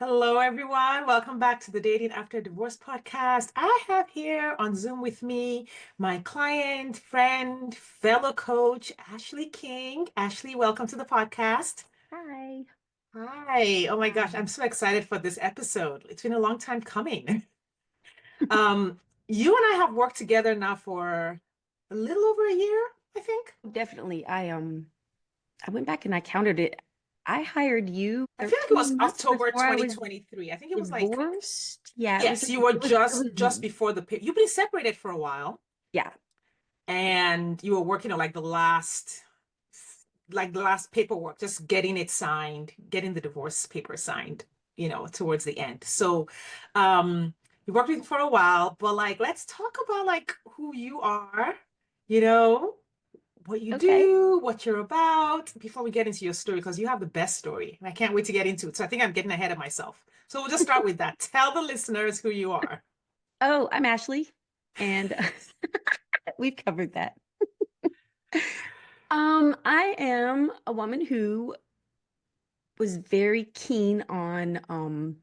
Hello, everyone. Welcome back to the Dating After Divorce podcast. I have here on Zoom with me my client, friend, fellow coach, Ashley King. Ashley, welcome to the podcast. Hi. Hi. Oh my gosh, Hi. I'm so excited for this episode. It's been a long time coming. Um, you and I have worked together now for a little over a year, I think. Definitely. I went back and I counted it. I hired you I feel like it was 13 months October before I was 2023. I think it was like, divorced. Yeah, it was yes, you were it just was just before you've been separated for a while. yeah. And you were working on like the last paperwork, just getting it signed, getting the divorce paper signed, towards the end. So you worked with him for a while, but like let's talk about like who you are, you know, what you Okay. do, what you're about before we get into your story, because you have the best story. And I can't wait to get into it. So I think I'm getting ahead of myself. So we'll just start with that. Tell the listeners who you are. Oh, I'm Ashley and we've covered that. I am a woman who was very keen on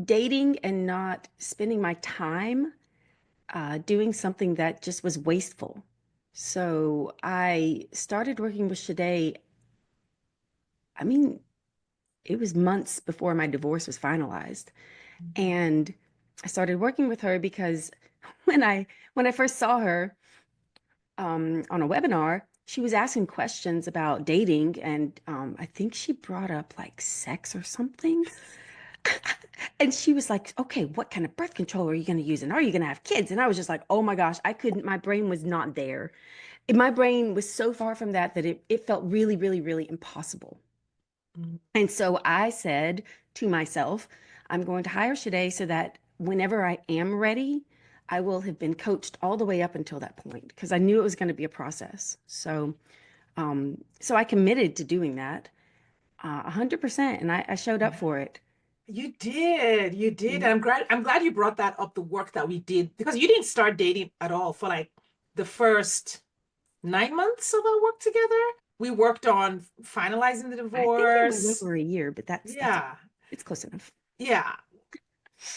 dating and not spending my time doing something that just was wasteful. So I started working with Shade. I mean, it was months before my divorce was finalized. And I started working with her because when I first saw her on a webinar, she was asking questions about dating, and I think she brought up like sex or something. And she was like, "Okay, what kind of birth control are you going to use? And are you going to have kids?" And I was just like, "Oh my gosh, I couldn't. My brain was not there. My brain was so far from that it felt really, really, really impossible." Mhm. And so I said to myself, I'm going to hire Shade so that whenever I am ready, I will have been coached all the way up until that point because I knew it was going to be a process. So I committed to doing that 100%, and I showed up for it. You did. You did. And Mhm. I'm glad you brought that up, the work that we did, because you didn't start dating at all for like the first 9 months of our work together. We worked on finalizing the I think it was divorce. over a year, but that's Yeah. it's close enough. Yeah.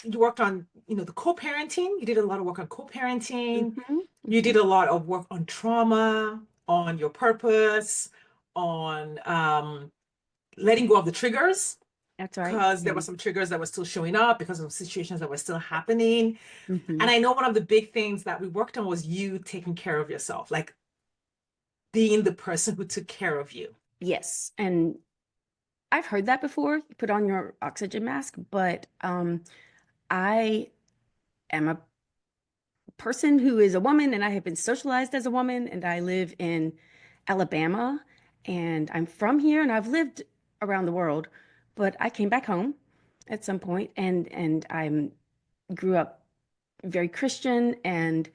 You worked on, the co-parenting. You did a lot of work on co-parenting. Hmm. You Hmm. did a lot of work on trauma, on your purpose, on letting go of the triggers, That's right. because there were Yeah. some triggers that were still showing up because of situations that were still happening. Hmm. And I know one of the big things that we worked on was you taking care of yourself, like being the person who took care of you. Yes, and I've heard that before. You put on your oxygen mask, but I am a person who is a woman and I have been socialized as a woman and I live in Alabama and I'm from here and I've lived around the world, but I came back home at some point and I'm grew up very Christian and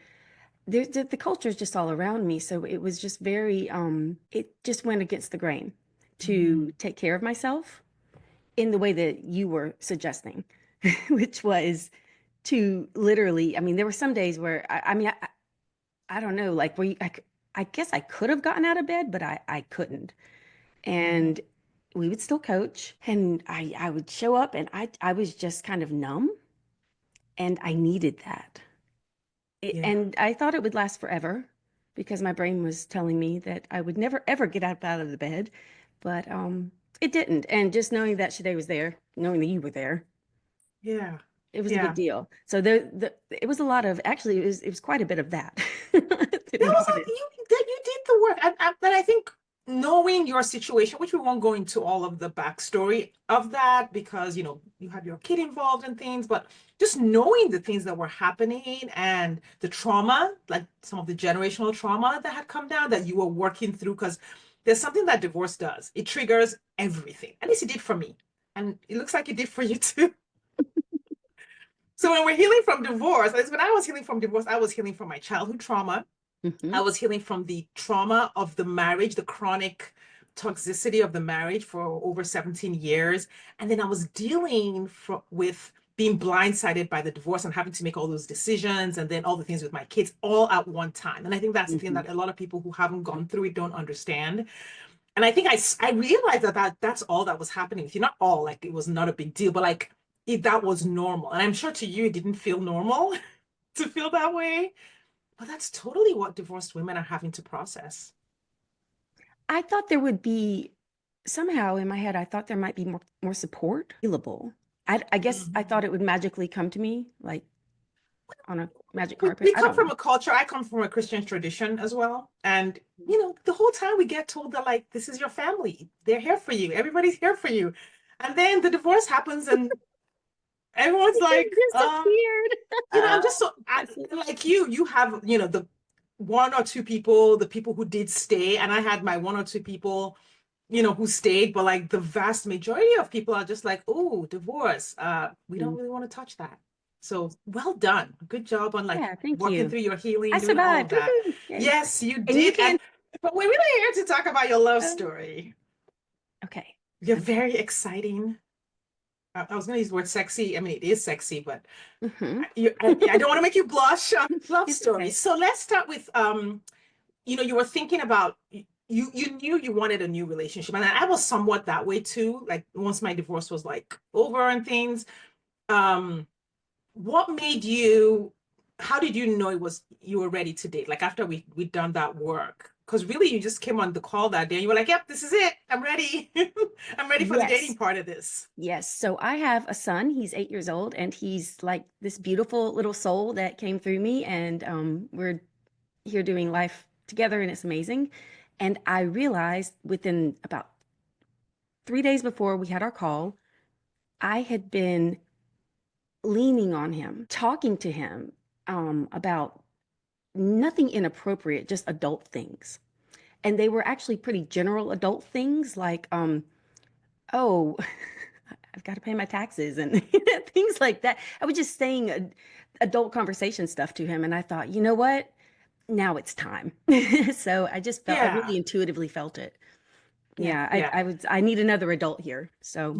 the culture is just all around me. So it was just very it just went against the grain Mhm. to take care of myself in the way that you were suggesting, which was to literally, I mean, there were some days where I don't know, like where I guess I could have gotten out of bed, but I couldn't. And we would still coach, and I would show up, and I was just kind of numb, and I needed that. Yeah. And I thought it would last forever because my brain was telling me that I would never ever get up out of the bed, but it didn't. And just knowing that Shade was there, knowing that you were there, Yeah. it was a big Yeah. deal. So it was a lot of actually it was quite a bit of that, to That be was honest. you did the work. And I think knowing your situation, which we won't go into all of the backstory of that because you had your kid involved in things, but just knowing the things that were happening and the trauma, like some of the generational trauma that had come down that you were working through, because there's something that divorce does. It triggers everything. At least it did for me. And it looks like it did for you too. So when we're healing from divorce, at least when I was healing from divorce, I was healing from my childhood trauma. I Hmm. was healing from the trauma of the marriage, the chronic toxicity of the marriage for over 17 years. And then I was dealing with being blindsided by the divorce and having to make all those decisions and then all the things with my kids all at one time. And I think that's the thing Hmm. that a lot of people who haven't gone through it don't understand. And I think I realized that's all that was happening with you. Not all, like it was not a big deal, but like that was normal. And I'm sure to you it didn't feel normal to feel that way. But that's totally what divorced women are having to process. I thought there would be somehow in my head, I thought there might be more support available. I guess I Mhm. thought it would magically come to me like on a magic we, carpet. we I come don't from know. a culture, I come from a Christian tradition as well. And, the whole time we get told that, like, this is your family. They're here for you. Everybody's here for you. And then the divorce happens and everyone's It like, just disappeared. I'm just so, That's it. like you have, the one or two people, the people who did stay. And I had my one or two people who stayed, but like the vast majority of people are just like, oh, divorce. We don't Mm. really want to touch that. So well done. Good job on like Yeah, thank working you. through your healing, I doing all of survived. that. Woohoo! Yay. Yes, you And you did. can. But we're really here to talk about your love uh, story. okay. You're Okay. very exciting. I was going to use the word sexy. I mean, it is sexy, but Hmm. I don't want to make you blush on love It's stories. okay. So let's start with you were thinking about you knew you wanted a new relationship, and I was somewhat that way too. Like once my divorce was like over and things, um, what made you? How did you know it was you were ready to date? Like after we'd done that work, because really you just came on the call that day and you were like, "Yep, this is it. I'm ready. I'm ready for the dating Yes. part of this." Yes. So I have a son. He's 8 years old, and he's like this beautiful little soul that came through me. And we're here doing life together, and it's amazing. And I realized within about 3 days before we had our call, I had been leaning on him, talking to him about nothing inappropriate, just adult things. And they were actually pretty general adult things like, oh, I've got to pay my taxes and things like that. I was just saying adult conversation stuff to him. And I thought, you know what? Now it's time. So I Yeah, really intuitively felt it. yeah, Yeah, yeah. I need another adult here. So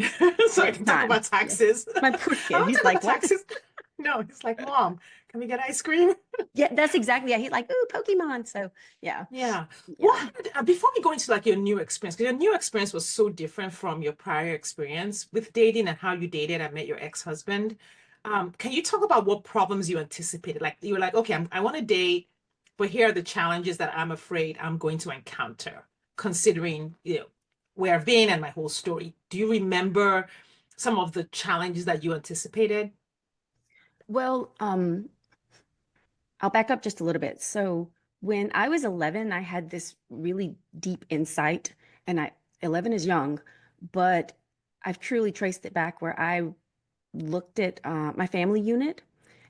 So I it's can talk time. about Yes. taxes. My poor I kid. want to He's talk about like, what? taxes. No, he's like, Mom, can we get ice cream? Yeah, that's exactly. Yeah, he's like, ooh, Pokemon. So yeah, Yeah. yeah. Before we go into like your new experience, because your new experience was so different from your prior experience with dating and how you dated and met your ex-husband. Can you talk about what problems you anticipated? Like you were like, okay, I want to date, but here are the challenges that I'm afraid I'm going to encounter, considering, where I've been and my whole story. Do you remember some of the challenges that you anticipated? Well, I'll back up just a little bit. So when I was 11, I had this really deep insight, and 11 is young, but I've truly traced it back where I looked at my family unit,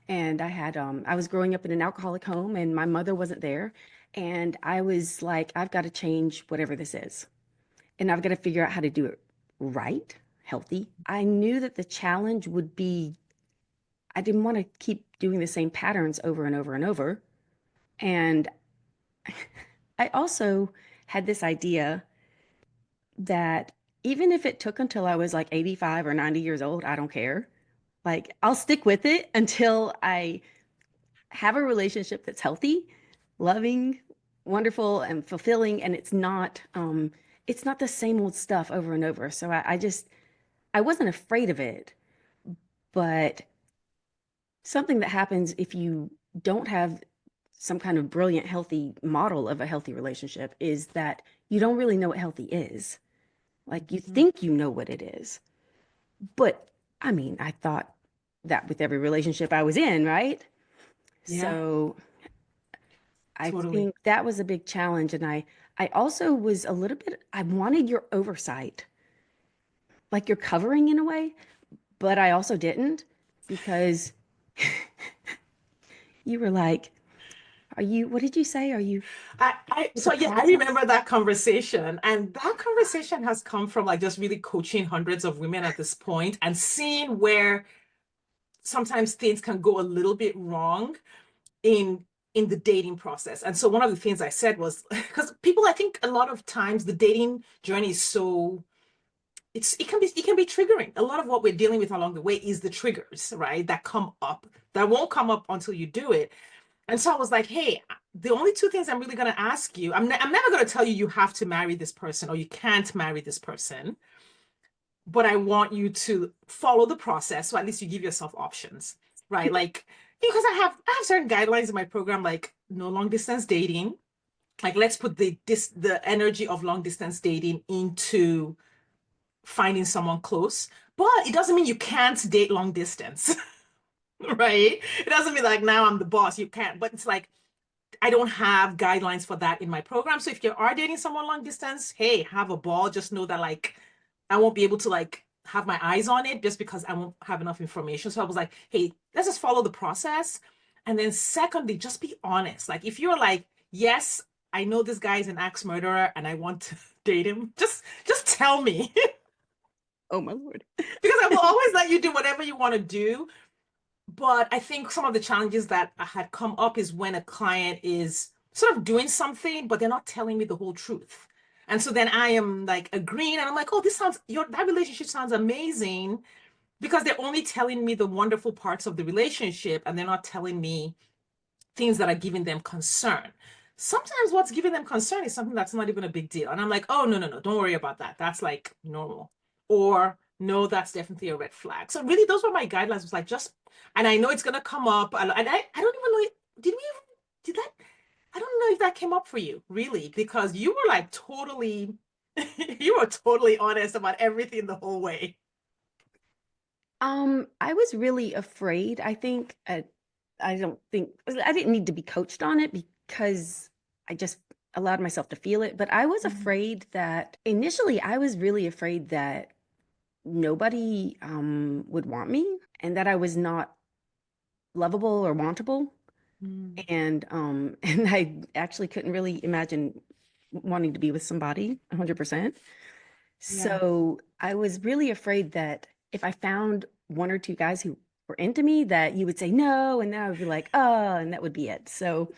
and I was growing up in an alcoholic home, and my mother wasn't there, and I was like, I've got to change whatever this is, and I've got to figure out how to do it right, healthy. I knew that the challenge would be I didn't want to keep doing the same patterns over and over and over. And I also had this idea that even if it took until I was like 85 or 90 years old, I don't care. Like, I'll stick with it until I have a relationship that's healthy, loving, wonderful, and fulfilling. And it's not the same old stuff over and over. So I wasn't afraid of it, but something that happens if you don't have some kind of brilliant, healthy model of a healthy relationship is that you don't really know what healthy is. Like you Mhm. think you know what it is. But I mean, I thought that with every relationship I was in, right? Yeah, So I totally. think that was a big challenge. And I also was a little bit, I wanted your oversight, like your covering in a way, but I also didn't because you were like, what did you say? Are you with the So yeah, I process? remember that conversation, and that conversation has come from like just really coaching hundreds of women at this point and seeing where sometimes things can go a little bit wrong in in the dating process. And so one of the things I said was because people, I think a lot of times the dating journey is so it can be triggering. A lot of what we're dealing with along the way is the triggers, right? That come up that won't come up until you do it. And so I was like, hey, the only two things I'm really going to ask you, I'm never going to tell you you have to marry this person or you can't marry this person, but I want you to follow the process. So at least you give yourself options, right? Like, because I have certain guidelines in my program, like no long distance dating. Like, let's put the energy of long distance dating into finding someone close. But it doesn't mean you can't date long distance, right? It doesn't mean like now I'm the boss, you can't. But it's like I don't have guidelines for that in my program. So if you are dating someone long distance, hey, have a ball. Just know that like I won't be able to like have my eyes on it just because I won't have enough information. So I was like, hey, let's just follow the process. And then secondly, just be honest. Like if you're like, yes, I know this guy is an axe murderer and I want to date him, just tell me. Oh my Lord. Because I will always let you do whatever you want to do. But I think some of the challenges that had come up is when a client is sort of doing something, but they're not telling me the whole truth. And so then I am like agreeing, and I'm like, oh, this sounds that relationship sounds amazing because they're only telling me the wonderful parts of the relationship and they're not telling me things that are giving them concern. Sometimes what's giving them concern is something that's not even a big deal. And I'm like, oh, no, no, no, don't worry about that. That's like normal. Or no, that's definitely a red flag. So really, those were my guidelines. It was like, just, and I know it's going to come up. And I don't even know, did we even, did that? I don't know if that came up for you, really, because you were like totally, you were totally honest about everything the whole way. I was really afraid. I don't think I didn't need to be coached on it because I just allowed myself to feel it. But I was Mhm. afraid that initially I was really afraid that nobody would want me and that I was not lovable or wantable. Mm. And and I actually couldn't really imagine wanting to be with somebody 100%. Yeah. So I was really afraid that if I found one or two guys who were into me, that you would say no, and then I would be like, oh, and that would be it. So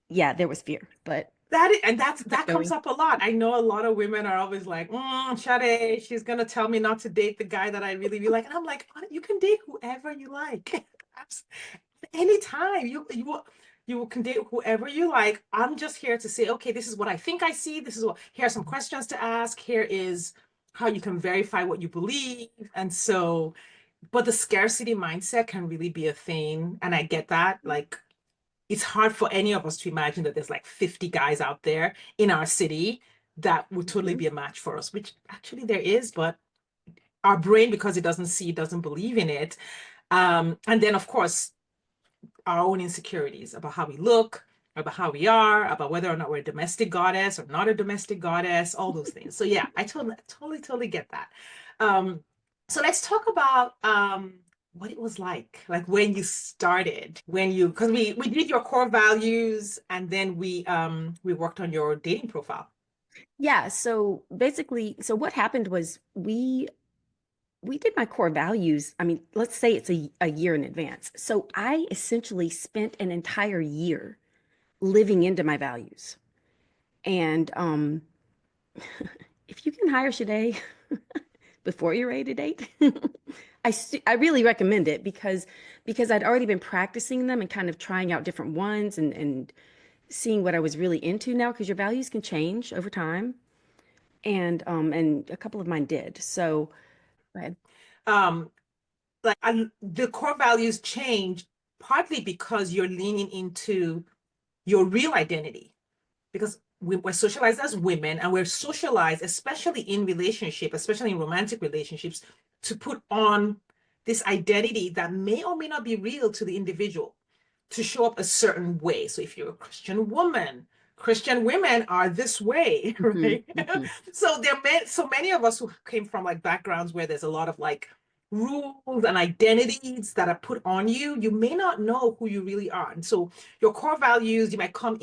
yeah, there was fear, but And kept that comes going. up a lot. I know a lot of women are always like, Sade, she's gonna tell me not to date the guy that I really like. And I'm like, you can date whoever you like. Anytime. You can date whoever you like. I'm just here to say, okay, this is what I think I see. This is what here are some questions to ask. Here is how you can verify what you believe. And so, but the scarcity mindset can really be a thing. And I get that. Like it's hard for any of us to imagine that there's like 50 guys out there in our city that would totally Mhm. be a match for us, which actually there is, but our brain, because it doesn't see, it doesn't believe in it. And then, of course, our own insecurities about how we look, about how we are, about whether or not we're a domestic goddess or not a domestic goddess, all those things. So yeah, I totally get that. Um, so let's talk about what it was like when you started, when you because we did your core values and then we worked on your dating profile. Yeah, so basically, so what happened was we did my core values. I mean, let's say it's a year in advance. So I essentially spent an entire year living into my values. And if you can hire Shade before you're ready to date, I really recommend it because I'd already been practicing them and kind of trying out different ones and seeing what I was really into now because your values can change over time. And a couple of mine did. So go ahead. Um, the core values change partly because you're leaning into your real identity because we're socialized as women and we're socialized, especially in relationship, especially in romantic relationships, to put on this identity that may or may not be real to the individual to show up a certain way. So if you're a Christian woman, Christian women are this way, Hmm. right? Hmm. So so many of us who came from like backgrounds where there's a lot of like rules and identities that are put on you, you may not know who you really are. And so your core values, you might come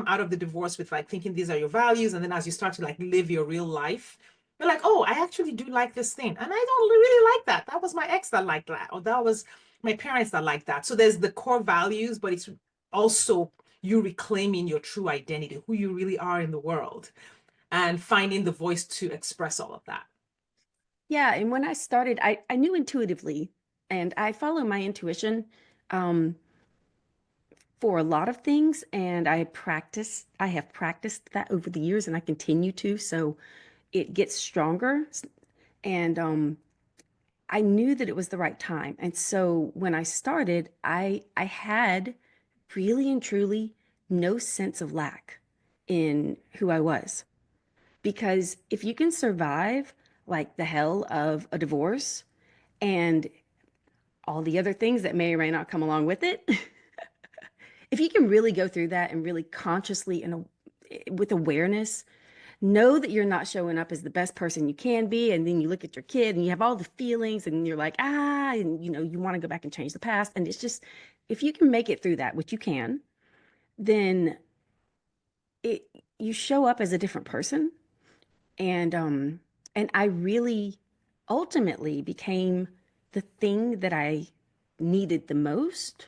out of the divorce with like thinking these are your values. And then as you start to like live your real life, you're like, oh, I actually do like this thing. And I don't really like that. That was my ex that liked that. Or that was my parents that like that. So there's the core values, but it's also you reclaiming your true identity, who you really are in the world, and finding the voice to express all of that. Yeah, and when I started, I knew intuitively, and I follow my intuition. Um, for a lot of things, and I have practiced that over the years, and I continue to, so it gets stronger. And I knew that it was the right time. And so when I started, I had really and truly no sense of lack in who I was. Because if you can survive like the hell of a divorce and all the other things that may or may not come along with it, if you can really go through that and really consciously and with awareness, know that you're not showing up as the best person you can be, and then you look at your kid and you have all the feelings and you're like, and you want to go back and change the past. And it's just, if you can make it through that, which you can, then it you show up as a different person. And I really ultimately became the thing that I needed the most,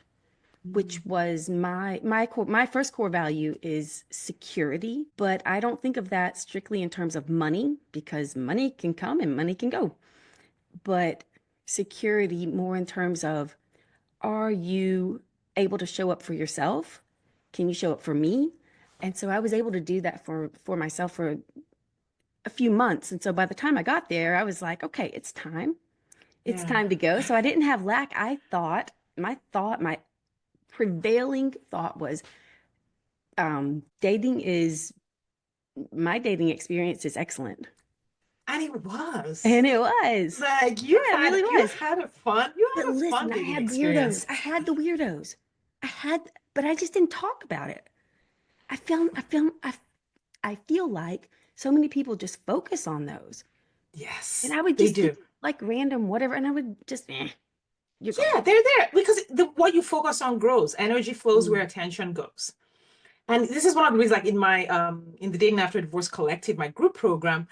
which Mhm. was my first core value is security. But I don't think of that strictly in terms of money, because money can come and money can go. But security more in terms of, are you able to show up for yourself? Can you show up for me? And so I was able to do that for myself for a few months. And so by the time I got there, I was like, okay, it's time. It's Yeah. time to go. So I didn't have lack. My prevailing thought was, dating is my dating experience is excellent. And it was. And it was. Like Yeah, it really you was. had a fun, you But had a fun listen, I dating had weirdos. experience. I had the weirdos. I had, but I just didn't talk about it. I feel like so many people just focus on those. And Yes, I would they just see do. like random whatever, and I would just, you're gone. Yeah, they're there because what you focus on grows. Energy flows where Mm, attention goes. And this is one of the reasons, like in my in the Dating After Divorce Collective, my group program,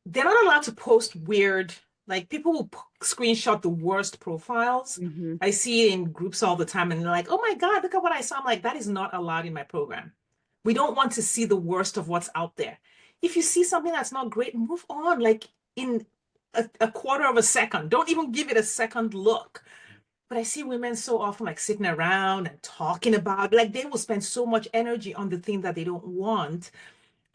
they're not allowed to post weird, like people will screenshot the worst profiles. hmm. I see it in groups all the time, and they're like, "Oh my God, look at what I saw." I'm like, that is not allowed in my program. We don't want to see the worst of what's out there. If you see something that's not great, move on, like in a quarter of a second. Don't even give it a second look. But I see women so often like sitting around and talking about, like they will spend so much energy on the thing that they don't want.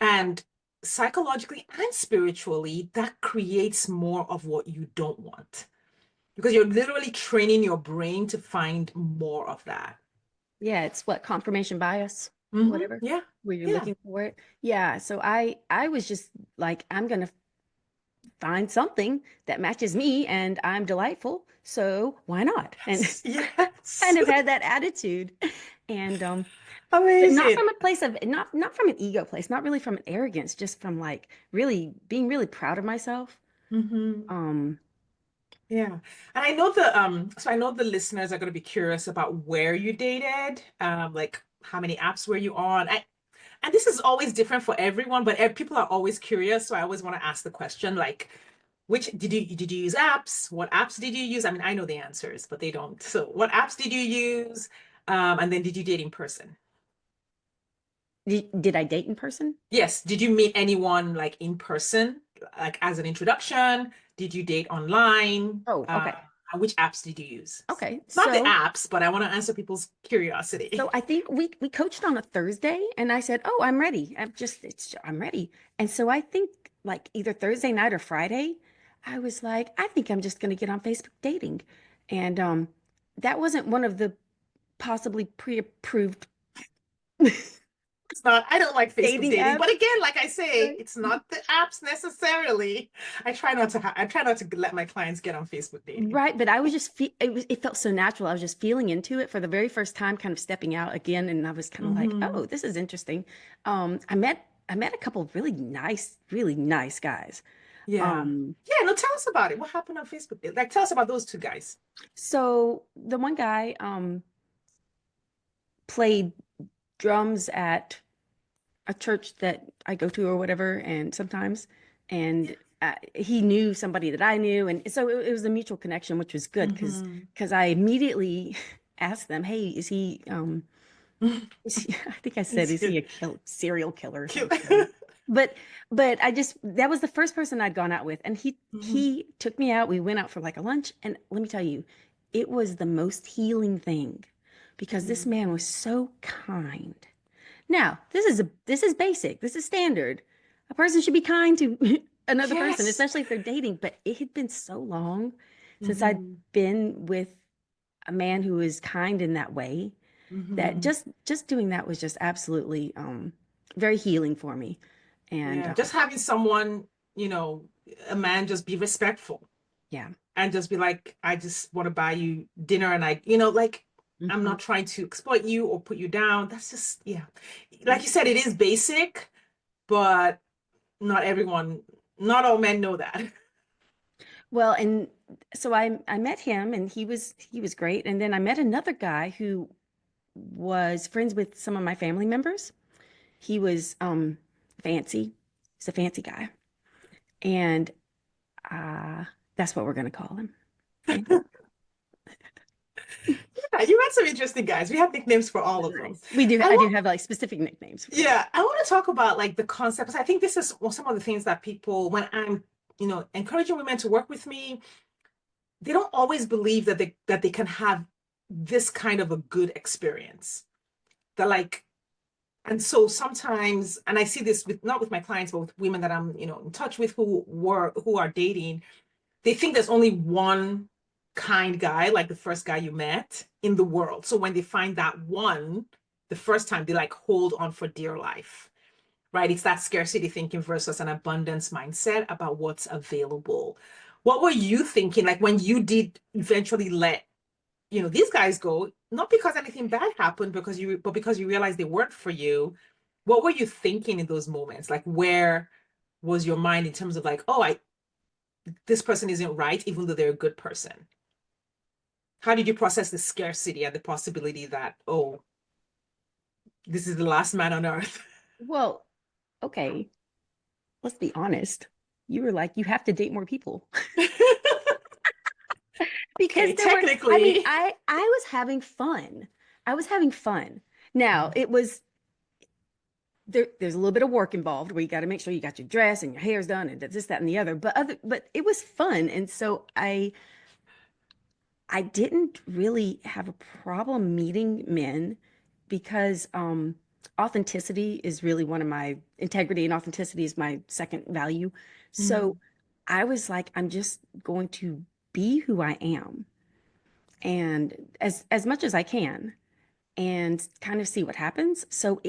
And psychologically and spiritually, that creates more of what you don't want because you're literally training your brain to find more of that. Yeah, it's what, confirmation bias, whatever, Yeah. where you're Yeah. looking for it. Yeah, so I was just like, I'm gonna find something that matches me and I'm delightful, so why not? And Yes. Yes. kind of had that attitude. And but not Amazing. from a place of, not from an ego place, not really from an arrogance, just from like really being really proud of myself. Hmm. Um, Yeah. And I know so I know the listeners are going to be curious about where you dated, like how many apps were you on? And this is always different for everyone, but people are always curious. So I always want to ask the question, like, which did you use apps? What apps did you use? I mean, I know the answers, but they don't. So what apps did you use? And then did you date in person? did I date in person? Yes. Did you meet anyone like in person, like as an introduction? Did you date online? Oh, okay. And which apps did you use? Okay. Not the apps, but I want to answer people's So curiosity. I think we coached on a Thursday, and I said, "Oh, I'm ready. I'm ready." And so I think like either Thursday night or Friday, I was like, "I think I'm just going to get on Facebook dating." And that wasn't one of the possibly pre-approved It's not, I don't like Facebook dating dating, apps. but again, like I say, Right. it's not the apps necessarily. I try not to let my clients get on Facebook dating. Right, but I was just it felt so natural. I was just feeling into it for the very first time, kind of stepping out again, and I was kind of like, Hmm. "Oh, this is interesting." I met a couple of really nice guys. Yeah. Um, Yeah, no, tell us about it. What happened on Facebook? Like, tell us about those two guys. so the one guy played drums at a church that I go to or whatever, and sometimes, and he knew somebody that I knew, and so it was a mutual connection, which was good Hmm. because I immediately asked them, "Hey, I think I said, It's is he cute. a serial killer or Cute. something?" But I just that was the first person I'd gone out with, and Hmm. he took me out. We went out for like a lunch, and let me tell you, it was the most healing thing because this man Mm. was so kind. Now, this is basic. This is standard. A person should be kind to another person, Yes. especially if they're dating. But it had been so long since I'd Hmm. been with a man who is kind in that way that Hmm. just doing that was just absolutely very healing for me. And Yeah, just having someone, you know, a man just be respectful yeah. and just be like, I just want to buy you dinner and like I'm Hmm. not trying to exploit you or put you down. That's just, yeah. Like Yeah. you said, it is basic, but not everyone, not all men know that. Well, and so I met him and he was great. And then I met another guy who was friends with some of my family members. He was fancy. He's a fancy guy. And uh that's what we're gonna call him. Fancy. Yeah, you had some interesting guys. We have nicknames for all of them. Nice. We do I I do want, have like specific nicknames for them. yeah, I want to talk about like the concepts. I think this is some of the things that people, when I'm, encouraging women to work with me, they don't always believe that they can have this kind of a good experience. That like, and so sometimes, and I see this with not with my clients, but with women that I'm, in touch with who are dating, they think there's only one kind guy, like the first guy you met in the world. So when they find that one, the first time, they like hold on for dear life, right? It's that scarcity thinking versus an abundance mindset about what's available. What were you thinking, like when you did eventually let, these guys go, not because anything bad happened, but because you realized they weren't for you? What were you thinking in those moments? Like, where was your mind in terms of like, oh, I this person isn't right, even though they're a good person? How did you process the scarcity and the possibility that, oh, this is the last man on earth? Well, okay, let's be honest. You were like, you have to date more people. Because Okay, there were, I mean, technically. I was having fun. I was having fun. Now, it was there's a little bit of work involved where you got to make sure you got your dress and your hair's done and this, that, and the other. But it was fun. And so I didn't really have a problem meeting men because authenticity is really one of my integrity and authenticity is my second value. So Mhm. I was like, I'm just going to be who I am and as much as I can and kind of see what happens. So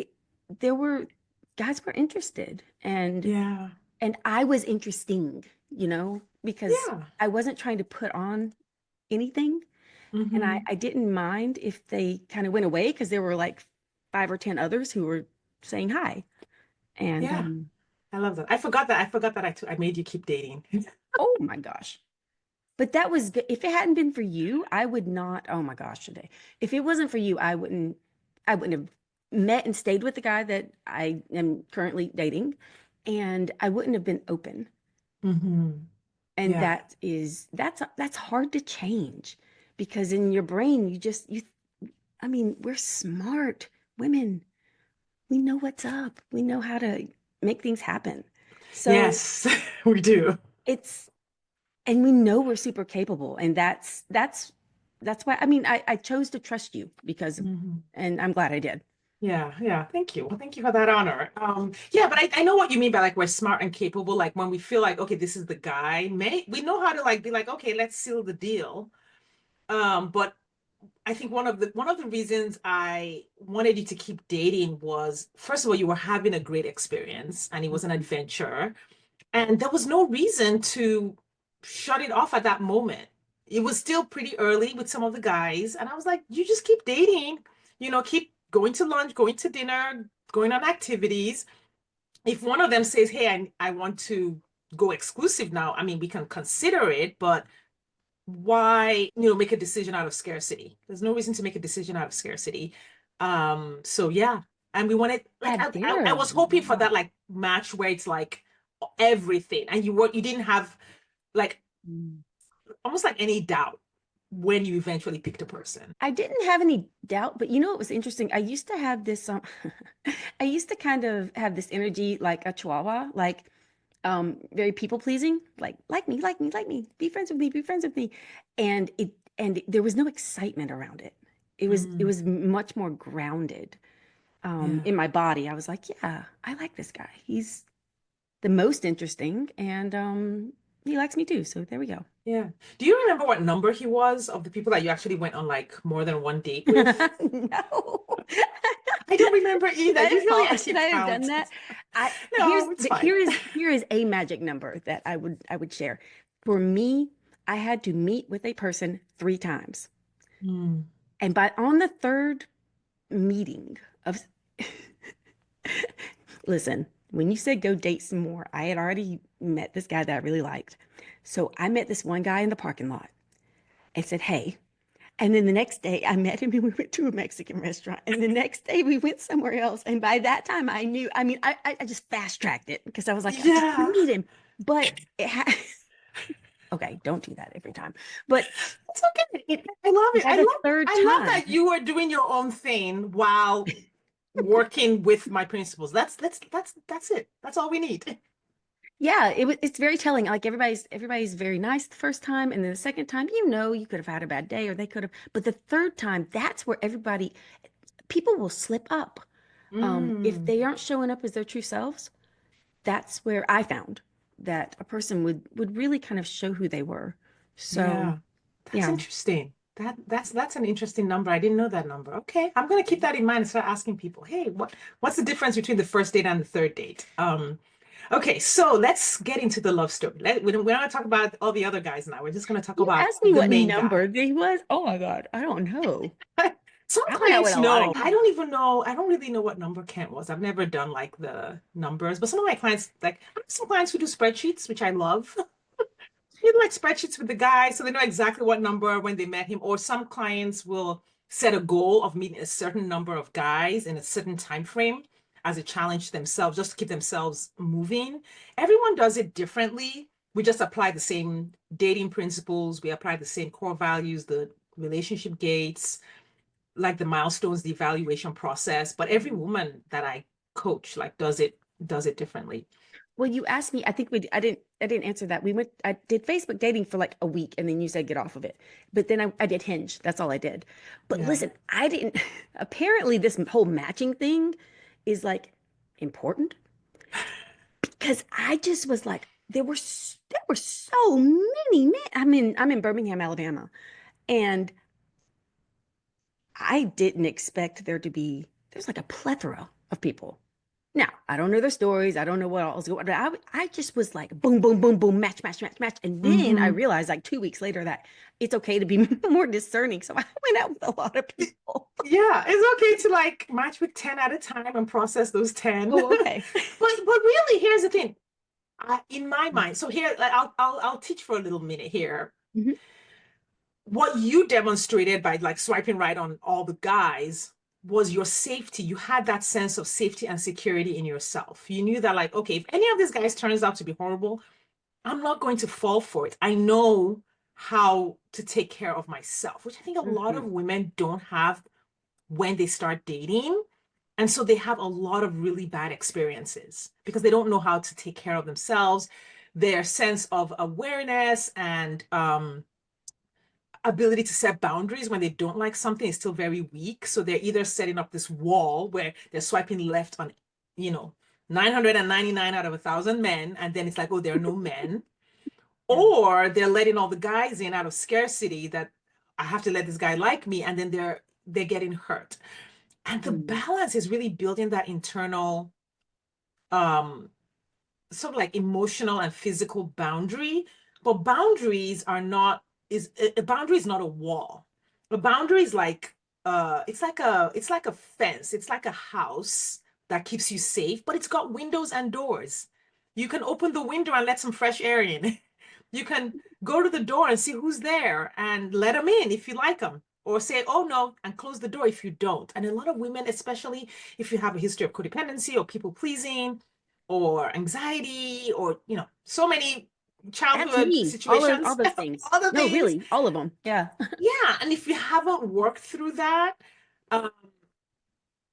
there were guys were interested Yeah. and I was interesting, because Yeah. I wasn't trying to put on anything. And I, Hmm. I didn't mind if they kind of went away because there were like 5 or 10 others who were saying hi. And Yeah. I love that. I forgot that I made you keep dating. oh my gosh. But that was good. If it hadn't been for you, I would not, oh my gosh, today. If it wasn't for you, I wouldn't have met and stayed with the guy that I am currently dating. And I wouldn't have been open. Hmm. And Yeah. that's hard to change because in your brain, I mean, we're smart women. We know what's up. We know how to make things happen. So Yes, we do. it's and we know we're super capable. And that's why I mean I chose to trust you because Hmm. and I'm glad I did. Yeah, yeah. Thank you. Well, thank you for that honor. Yeah, but I know what you mean by like we're smart and capable. Like when we feel like, okay, this is the guy, we know how to like be like, okay, let's seal the deal. But I think one of the reasons I wanted you to keep dating was, first of all, you were having a great experience and it was an Mhm. adventure. And there was no reason to shut it off at that moment. It was still pretty early with some of the guys. And I was like, you just keep dating, keep going to lunch, going to dinner, going on activities. If one of them says, hey, I want to go exclusive now, I mean, we can consider it, but why, make a decision out of scarcity? There's no reason to make a decision out of scarcity. So yeah. And we wanted, like, Yeah, I was hoping for that like match where it's like everything and you didn't have like Mm. almost like any doubt when you eventually picked a person. I didn't have any doubt, but you know what was interesting? I used to have this I used to kind of have this energy like a chihuahua, like very people pleasing, like me, like me, like me, be friends with me, be friends with me. And there was no excitement around it. it Mm, was much more grounded yeah. in my body. I was like, yeah, I like this guy. He's the most interesting, and he likes me too. So there we go. Yeah. Do you remember what number he was of the people that you actually went on like more than one date with? No. I don't remember Should either. I Usually I should I keep have done count. that? I No, it's fine. here is a magic number that I would share. For me, I had to meet with a person 3 times. Mm, And by on the third meeting of listen, when you said go date some more, I had already met this guy that I really liked. So I met this one guy in the parking lot and said, "Hey." And then the next day I met him and we went to a Mexican restaurant. And the next day we went somewhere else. And by that time I knew, I mean, I just fast tracked it because I was like, I just want yeah. to meet him. But it had, okay, don't do that every time. But It's okay. it, I love it. by the third I love that time, you are doing your own thing while working with my principles. That's it. That's all we need. yeah, it's very telling. Like everybody's very nice the first time, and then the second time, you could have had a bad day or they could have, but the third time, that's where everybody people will slip up. If Mm, they aren't showing up as their true selves, that's where I found that a person would really kind of show who they were. So, yeah. That's yeah. interesting. That's an interesting number. I didn't know that number. Okay. I'm gonna keep that in mind and start asking people, hey, what's the difference between the first date and the third date? Okay, so let's get into the love story. We're not gonna talk about all the other guys now. We're just gonna talk You about asked me the what main number guy. he was. Oh my God, I don't know. Some I went out with clients a lot of know. I guys. don't even know. I don't really know what number Kent was. I've never done like the numbers, but some of my clients, like I have some clients who do spreadsheets, which I love. You do like spreadsheets with the guy, so they know exactly what number when they met him. Or some clients will set a goal of meeting a certain number of guys in a certain time frame as a challenge to themselves, just to keep themselves moving. Everyone does it differently. We just apply the same dating principles. We apply the same core values, the relationship gates, like the milestones, the evaluation process. But every woman that I coach like does it differently. Well, you asked me, I didn't answer that. I did Facebook dating for like a week and then you said get off of it. But then I did Hinge. That's all I did. But Yeah. listen, I didn't, apparently this whole matching thing is like important because I just was like, there were so many men. I'm in Birmingham, Alabama, and I didn't expect there to be, there's like a plethora of people. Now, I don't know their stories. I don't know what else. I just was like, boom, boom, boom, boom, match, match, match, match. And then I Hmm. realized like 2 weeks later that it's okay to be more discerning. So I went out with a lot of people. Yeah, it's okay to like match with 10 at a time and process those 10. Oh, okay. But really, here's the thing. In my mind, so here like, I'll teach for a little minute here. Mhm. What you demonstrated by like swiping right on all the guys was your safety. You had that sense of safety and security in yourself. You knew that like, okay, if any of these guys turns out to be horrible, I'm not going to fall for it. I know how to take care of myself, which I think a lot of Mhm. women don't have when they start dating. And so they have a lot of really bad experiences because they don't know how to take care of themselves. Their sense of awareness and ability to set boundaries when they don't like something is still very weak. So they're either setting up this wall where they're swiping left on, you know, 999 out of 1,000 men. And then it's like, oh, there are no men. Yeah. Or they're letting all the guys in out of scarcity that I have to let this guy like me. And then they're getting hurt. And the Mhm. balance is really building that internal um sort of like emotional and physical boundary. But boundaries are not is a boundary is not a wall. A boundary is like it's like a fence. It's like a house that keeps you safe, but it's got windows and doors. You can open the window and let some fresh air in. You can go to the door and see who's there and let them in if you like them. Or say, oh no, and close the door if you don't. And a lot of women, especially if you have a history of codependency or people pleasing, or anxiety or so many That's childhood me. All situations, those things. other No, things. really, all of them. Yeah. Yeah, and if you haven't worked through that, um,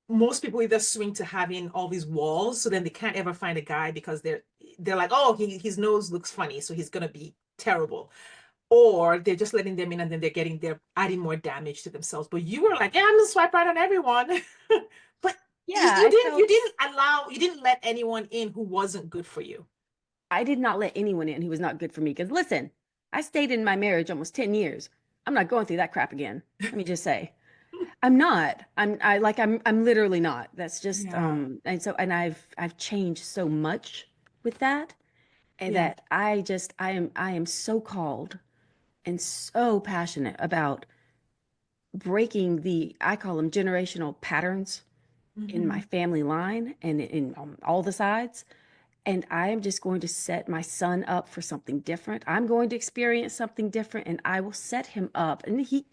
most people either swing to having all these walls, so then they can't ever find a guy because they're like, oh, his nose looks funny, so he's gonna be terrible. or they're just letting them in and then they're adding more damage to themselves. But you were like, yeah, I'm gonna swipe right on everyone. But Yeah, you didn't let anyone in who wasn't good for you. I did not let anyone in who was not good for me. Because listen, I stayed in my marriage almost 10 years. I'm not going through that crap again. Let me just say. I'm not. I'm literally not. That's just Yeah, and I've changed so much with that, and yeah. that I am so called and so passionate about breaking the, I call them generational patterns in my Hmm. family line and in all the sides. And I am just going to set my son up for something different. I'm going to experience something different and I will set him up. And he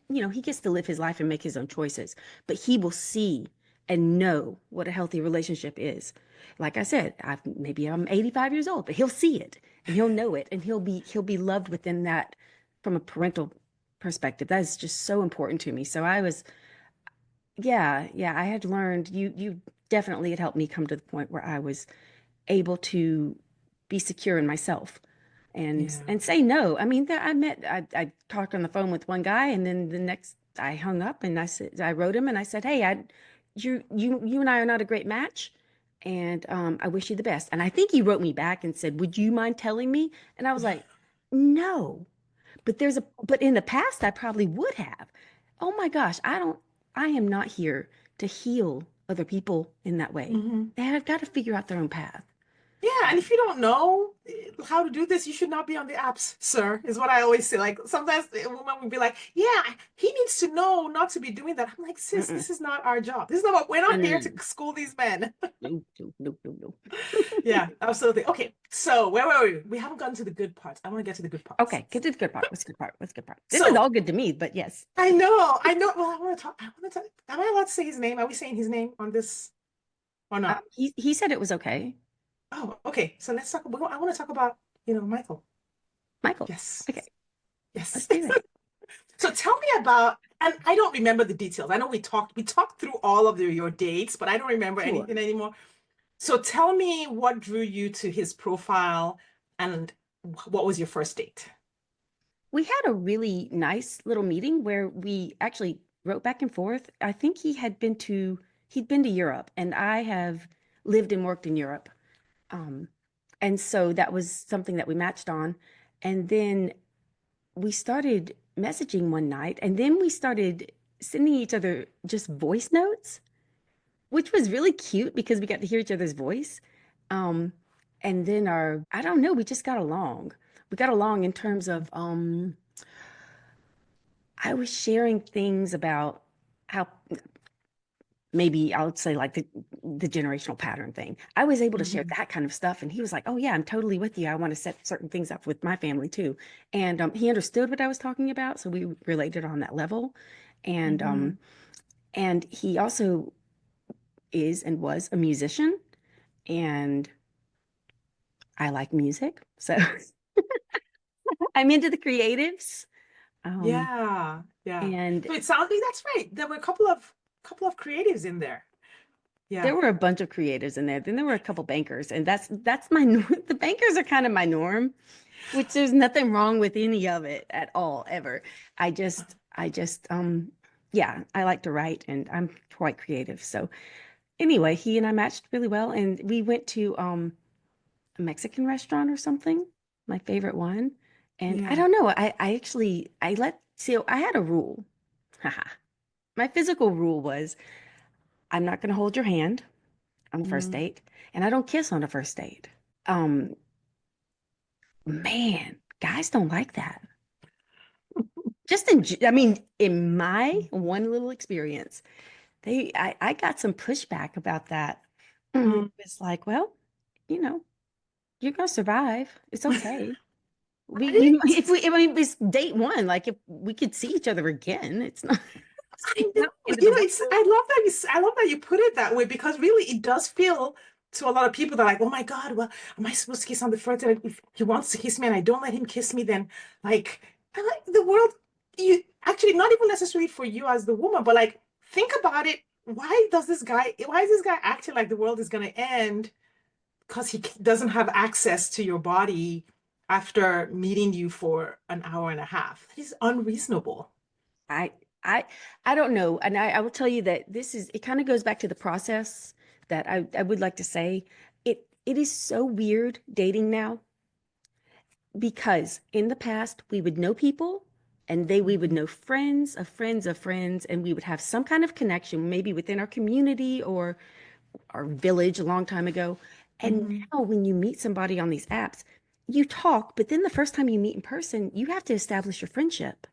gets to live his life and make his own choices, but he will see and know what a healthy relationship is. Like I said, maybe I'm 85 years old, but he'll see it and he'll know it and he'll be loved within that from a parental perspective. That is just so important to me. So yeah, I had learned you definitely had helped me come to the point where I was able to be secure in myself Yeah. and say no. I mean, I talked on the phone with one guy, and then the next I hung up and I wrote him and I said, "Hey, you and I are not a great match, and I wish you the best." And I think he wrote me back and said, "Would you mind telling me?" And I was like, "No." But in the past I probably would have. Oh my gosh, I am not here to heal other people in that way. Hmm. They have got to figure out their own path. Yeah, and if you don't know how to do this, you should not be on the apps, sir, is what I always say. Like sometimes a woman would be like, yeah, he needs to know not to be doing that. I'm like, sis, Mm-mm. this is not our job. This is not what we're No, not no, here no, to no. school these men. No, no, no, no, no. Yeah, absolutely. Okay, so where were we? We haven't gotten to the good parts. I want to get to the good parts. Okay, get to the good part. What's the good part? What's the good part? This is So all good to me, but yes. I know. Well, I want to talk. I want to talk. Am I allowed to say his name? Are we saying his name on this or not? He said it was okay. Oh, okay. So let's talk. I want to talk about, Michael. Michael. Yes. Okay, Yes. let's do it. So tell me about, and I don't remember the details. I know we talked through all of your dates, but I don't remember Sure. anything anymore. So tell me what drew you to his profile and what was your first date? We had a really nice little meeting where we actually wrote back and forth. I think he'd been to Europe, and I have lived and worked in Europe. Um, and so that was something that we matched on. And then we started messaging one night, and then we started sending each other just voice notes, which was really cute because we got to hear each other's voice. Um, and then I don't know, we just got along. We got along in terms of I was sharing things about how maybe I would say like the generational pattern thing. I was able to share Mhm. that kind of stuff, and he was like, "Oh yeah, I'm totally with you. I want to set certain things up with my family too." And he understood what I was talking about, so we related on that level. And Mhm. and he also is and was a musician, and I like music, so I'm into the creatives. Um, Yeah, yeah. and So it sounds like that's right. There were a couple of creatives in there. Yeah. there were a bunch of creatives in there. Then there were a couple bankers, and that's my the bankers are kind of my norm, which there's nothing wrong with any of it at all, ever. I just yeah, I like to write and I'm quite creative. So anyway, he and I matched really well, and we went to a Mexican restaurant or something, my favorite one. And I Yeah. don't know, I actually I let see I had a rule. Haha. My physical rule was I'm not going to hold your hand on the first Mm. date, and I don't kiss on the first date. Um, Man, guys don't like that. I mean, in my one little experience, I got some pushback about that. It Mm. was like, well, you know, you're gonna survive. It's okay. Right? I mean, it's date one. Like, if we could see each other again, it's not, I it's know. not the end of the world. I love that you put it that way because really it does feel to a lot of people that are like, oh my God, well, am I supposed to kiss on the first date? If he wants to kiss me and I don't let him kiss me, then like, I like the world, you actually not even necessarily for you as the woman, but like think about it. Why is this guy acting like the world is gonna end because he doesn't have access to your body after meeting you for an hour and a half. That is unreasonable. I I I don't know. And I will tell you that it kind of goes back to the process that I would like to say. It is so weird dating now because in the past we would know people and we would Mhm. know friends of friends of friends, and we would have some kind of connection, maybe within our community or our village a long time ago. And Mhm. now when you meet somebody on these apps, you talk, but then the first time you meet in person, you have to establish your friendship.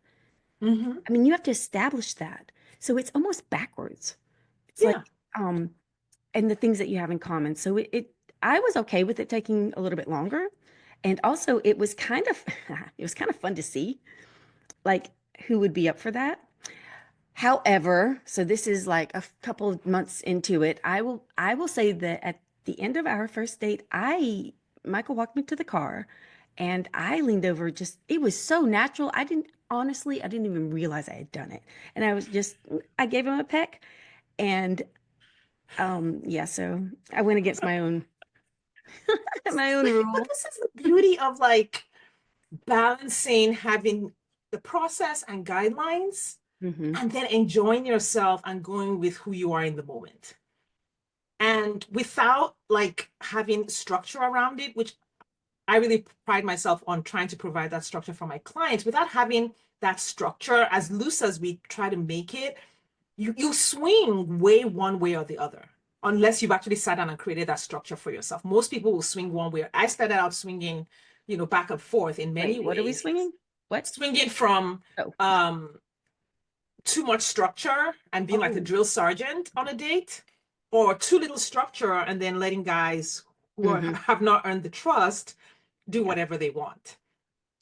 Mhm. I mean, you have to establish that. So it's almost backwards. It's like, Yeah. um, and the things that you have in common. So I was okay with it taking a little bit longer. And also it was kind of, it was kind of fun to see like who would be up for that. However, so this is like a couple of months into it. I will say that at the end of our first date, Michael walked me to the car and I leaned over, just it was so natural. I didn't even realize I had done it. And I gave him a peck and yeah, so I went against my own my own But rule. this is the beauty of like balancing having the process and guidelines Hmm. and then enjoying yourself and going with who you are in the moment. And without like having structure around it, which I really pride myself on trying to provide that structure for my clients, without having that structure as loose as we try to make it, you swing way one way or the other unless you've actually sat down and created that structure for yourself. Most people will swing one way. I started out swinging, back and forth in many Wait, what are we ways, swinging? What? swinging from Oh, um, too much structure and being like the oh, drill sergeant on a date, or too little structure and then letting guys who hmm, have not earned the trust do yeah. whatever they want.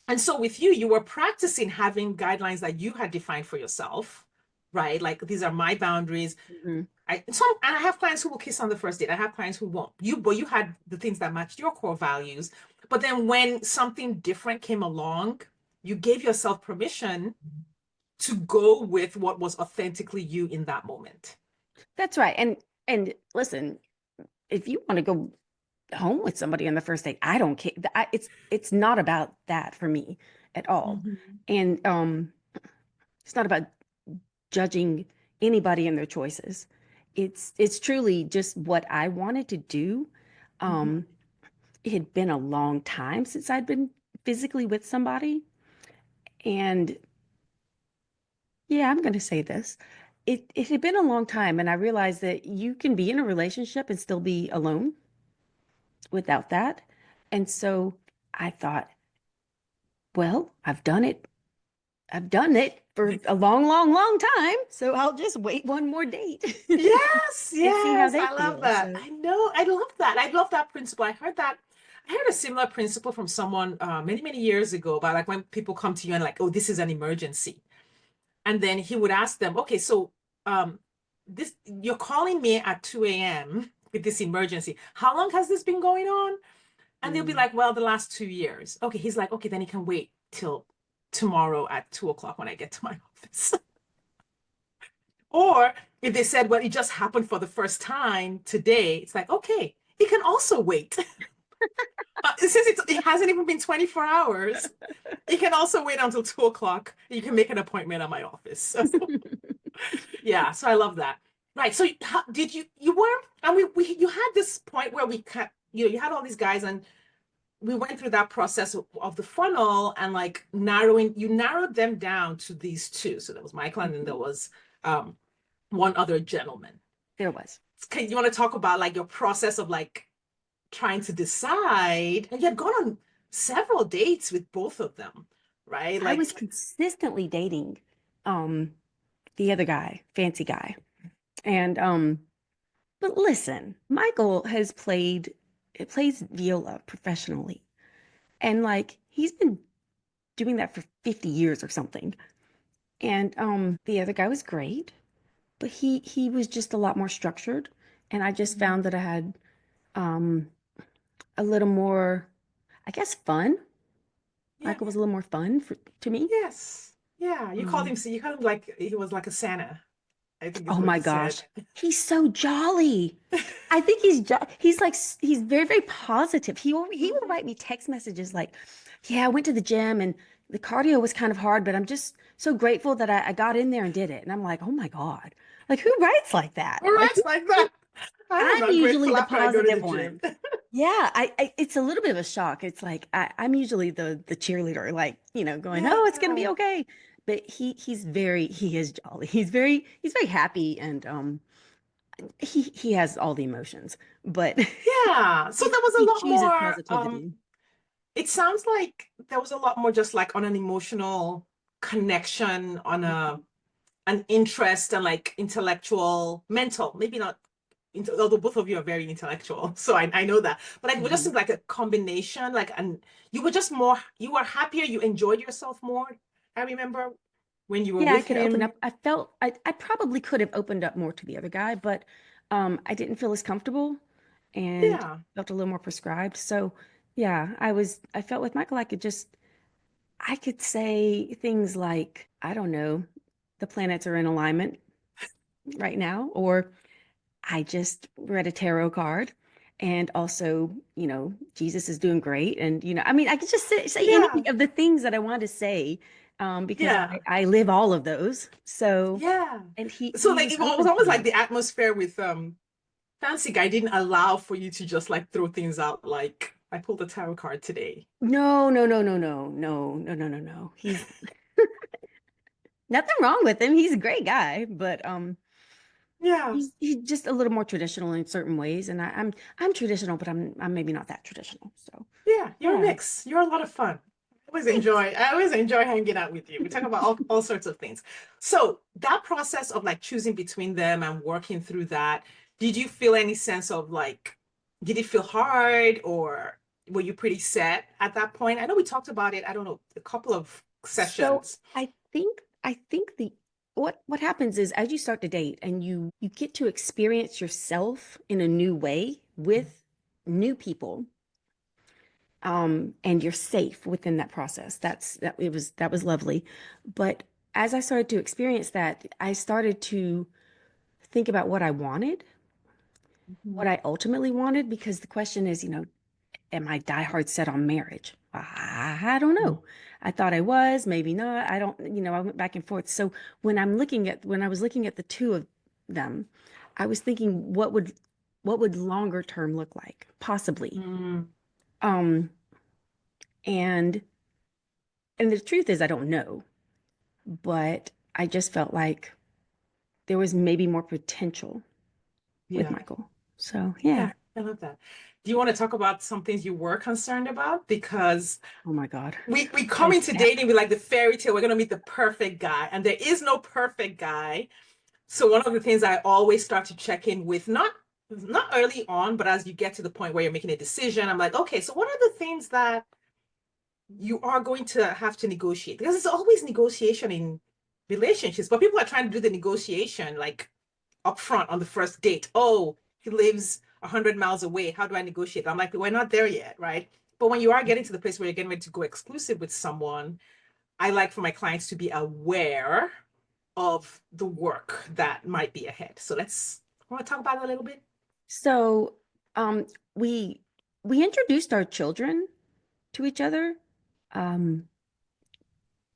And so with you, you were practicing having guidelines that you had defined for yourself, right? Like these are my boundaries. Hmm. I have clients who will kiss on the first date. I have clients who won't. But you had the things that matched your core values. But then when something different came along, you gave yourself permission to go with what was authentically you in that moment. That's right. And listen, if you want to go home with somebody on the first date, I don't care. It's not about that for me at all. Mhm. And it's not about judging anybody and their choices. It's truly just what I wanted to do. Mhm. Um, it had been a long time since I'd been physically with somebody. And yeah, I'm going to say this. It had been a long time, and I realized that you can be in a relationship and still be alone without that. And so I thought, well, I've done it. I've done it for a long, long, long time. So I'll just wait one more date Yes, and see how yes, they I love feel. that. So, I know, I love that. I love that principle. I heard a similar principle from someone many, many years ago about like when people come to you and like, oh, this is an emergency. And then he would ask them, okay, so um, this you're calling me at 2 a.m. with this emergency. How long has this been going on? And they'll be mm, like, well, the last 2 years. Okay, he's like, okay, then he can wait till tomorrow at 2 o'clock when I get to my office. Or if they said, well, it just happened for the first time today, it's like, okay, it can also wait. Since it hasn't even been 24 hours, it can also wait until 2 o'clock. You can make an appointment at my office. So, yeah, so I love that. Right. So did you were, and you had this point where you had all these guys and we went through that process of the funnel and like you narrowed them down to these two. So there was Michael and then there was um, one other gentleman. there was. You want to talk about like your process of like trying to decide? And you had gone on several dates with both of them, right? I was Like, consistently dating um the other guy, fancy guy. And but listen, Michael plays viola professionally. And like he's been doing that for 50 years or something. And the other guy was great, but he was just a lot more structured. And I just mhm. found that I had um a little more, I guess, fun. Yeah, Michael was a little more fun to me. yes, yeah. Um, You called him like he was like a Santa, I think is oh what my you said. gosh, he's so jolly. I think he's very very positive. He will Mhm. write me text messages like, Yeah, I went to the gym and the cardio was kind of hard, but I'm just so grateful that I got in there and did it. And I'm like, oh my God, like who writes like that? All Like right, like that. I am I'm a great usually the flapper. I go to the positive gym. one. Yeah, it's a little bit of a shock. It's like I'm usually the cheerleader, like, going, Yeah. oh, it's gonna be okay. But he is jolly. He's very happy and he has all the emotions, but Yeah. So there was a he lot chooses more, positivity. it sounds like there was a lot more just like on an emotional connection, on a an interest and like intellectual, mental, maybe not, although both of you are very intellectual, so I know that, but like it just Mhm. seemed like a combination, like, and you were just more, you were happier, you enjoyed yourself more. I remember when you were Yeah, I with could open him. up. I probably could have opened up more to the other guy, but I didn't feel as comfortable and Yeah, felt a little more prescribed. So yeah, I felt with Michael, I could say things like, I don't know, the planets are in alignment right now, or I just read a tarot card. And also, Jesus is doing great. And, I mean, I could just say any yeah, of the things that I want to say because yeah, I live all of those. So, yeah. and So he like was it was open almost to like it. the atmosphere with Fancy Guy didn't allow for you to just like throw things out like I pulled a tarot card today. No, no, no, no, no, no, no, no, no, no. He's nothing wrong with him. He's a great guy, but Yeah. he's just a little more traditional in certain ways. And I'm traditional, but I'm maybe not that traditional. So Yeah, you're a yeah. mix. You're a lot of fun. Thanks. I always enjoy hanging out with you. We talk about all sorts of things. So that process of like choosing between them and working through that, did you feel any sense of like, did it feel hard or were you pretty set at that point? I know we talked about it, I don't know, a couple of So sessions. I think the what happens is as you start to date and you get to experience yourself in a new way with new people, and you're safe within that process. That was lovely. But as I started to experience that, I started to think about what Mhm. I ultimately wanted, because the question is, am I diehard set on marriage? I don't know. I thought I was, maybe not. I don't, I went back and forth. So when I was looking at the two of them, I was thinking, what would longer term look like? Possibly. Mm, Um, and and the truth is I don't know, but I just felt like there was maybe more potential with yeah. Michael. So yeah. Yeah, I love that. Do you want to talk about some things you were concerned about? Because Oh my God. we come There's into dating with like the fairy tale, we're gonna meet the perfect guy, and there is no perfect guy. So one of the things I always start to check in with, not early on, but as you get to the point where you're making a decision, I'm like, okay, so what are the things that you are going to have to negotiate? Because it's always negotiation in relationships, but people are trying to do the negotiation like upfront on the first date. Oh, he lives 100 miles away. How do I negotiate? I'm like, we're not there yet, right? But when you are getting to the place where you're getting ready to go exclusive with someone, I like for my clients to be aware of the work that might be ahead. So let's want to talk about it a little bit. so um we we introduced our children to each other um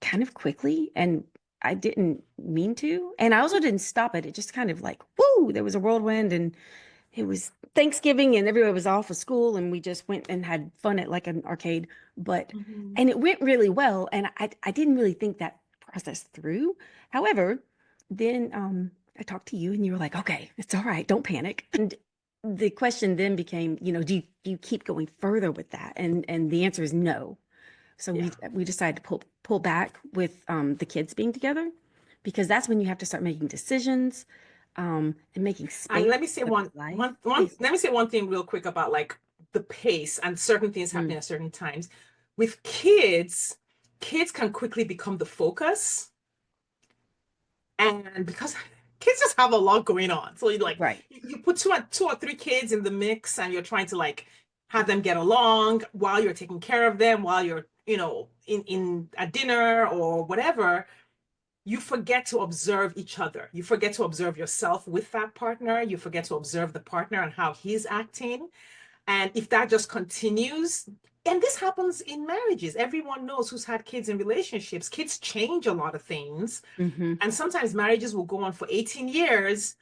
kind of quickly, and I didn't mean to, and I also didn't stop it. It just kind of like, whoo, there was a whirlwind, and it was Thanksgiving and everybody was off of school and we just went and had fun at like an arcade. But Mhm. and it went really well. And I didn't really think that process through. However, then I talked to you and you were like, okay, it's all right, don't panic. And the question then became, do you keep going further with that? And the answer is no. So Yeah. we decided to pull back with the kids being together, because that's when you have to start making decisions, and making And space let me say for this life. let me say one thing real quick about like the pace and certain things happening Mm, at certain times. With kids, kids can quickly become the focus. And because kids just have a lot going on. So you like right. you put two or three kids in the mix and you're trying to like have them get along while you're taking care of them, while you're, in a dinner or whatever, you forget to observe each other. You forget to observe yourself with that partner. You forget to observe the partner and how he's acting. And if that just continues, and this happens in marriages. Everyone knows who's had kids in relationships. Kids change a lot of things. Hmm. And sometimes marriages will go on for 18 years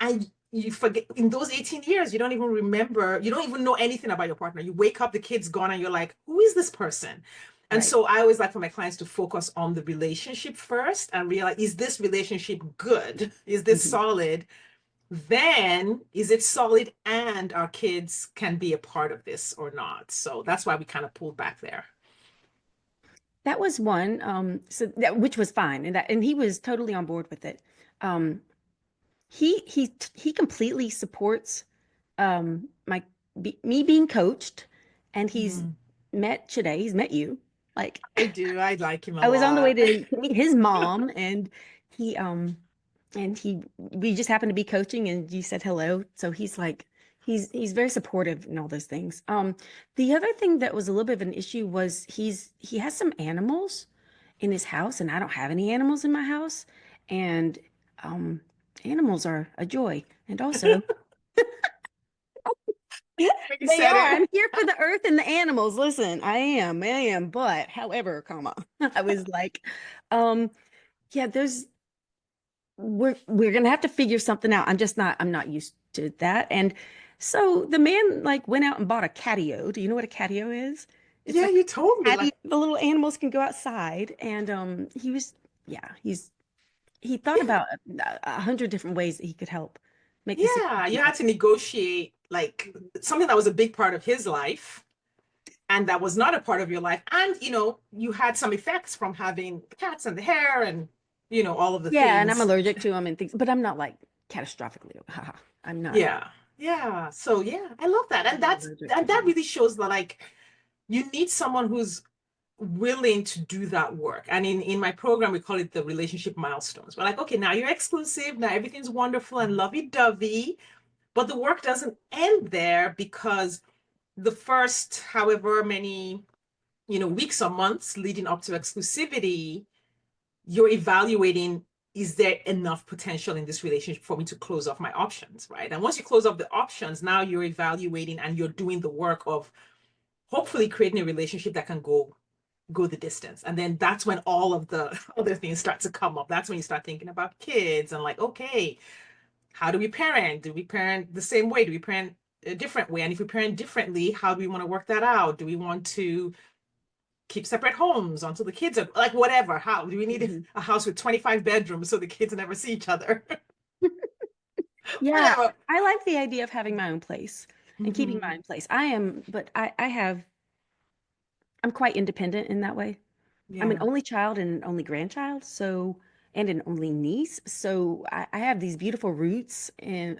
and you forget in those 18 years, you don't even remember, you don't even know anything about your partner. You wake up, the kid's gone, and you're like, who is this person? And Right. so I always like for my clients to focus on the relationship first and realize, is this relationship good? Is this Hmm. solid? Then is it solid and our kids can be a part of this or not? So that's why we kind of pulled back there. That was one, so that which was fine, and he was totally on board with it. Um, he completely supports my me being coached, and he's Mhm. met today. He's met you. Like I do. I like him a I was on the way lot. to meet his mom, he we just happened to be coaching, and you said hello. So he's like he's very supportive and all those things. The other thing that was a little bit of an issue was he has some animals in his house, and I don't have any animals in my house, and um animals are a joy, and also When you they said are. it. I'm here for the earth and the animals. Listen, I am, but however, comma, I was like, um, yeah, we're gonna have to figure something out. I'm not used to that. And so the man like went out and bought a catio. Do you know what a catio is? It's Yeah, like you told a me. patio. Like, The little animals can go outside. And he was, yeah, he thought yeah, about a hundred different ways that he could help make the yeah, situation you had better. to negotiate like something that was a big part of his life and that was not a part of your life. And, you had some effects from having cats and the hair and, all of the Yeah, and I'm things. allergic to them and things, but I'm not like catastrophically. Haha, I'm not. Yeah. Yeah. So yeah, I love that. I'm And not that's allergic to and that them. really shows that like you need someone who's willing to do that work. And in my program, we call it the relationship milestones. We're like, okay, now you're exclusive, now everything's wonderful and lovey-dovey, but the work doesn't end there because the first however many, weeks or months leading up to exclusivity, you're evaluating, is there enough potential in this relationship for me to close off my options, right? And once you close off the options, now you're evaluating and you're doing the work of hopefully creating a relationship that can go the distance. And then that's when all of the other things start to come up. That's when you start thinking about kids and like, okay, how do we parent? Do we parent the same way? Do we parent a different way? And if we parent differently, how do we want to work that out? Do we want to keep separate homes until the kids are like whatever? How do we need Mhm. a house with 25 bedrooms so the kids never see each other? Yeah, Whatever. I like the idea of having my own place and keeping my Hmm. own place. But I'm quite independent in that way. I'm an Yeah. only child and an only grandchild, and an only niece. So I have these beautiful roots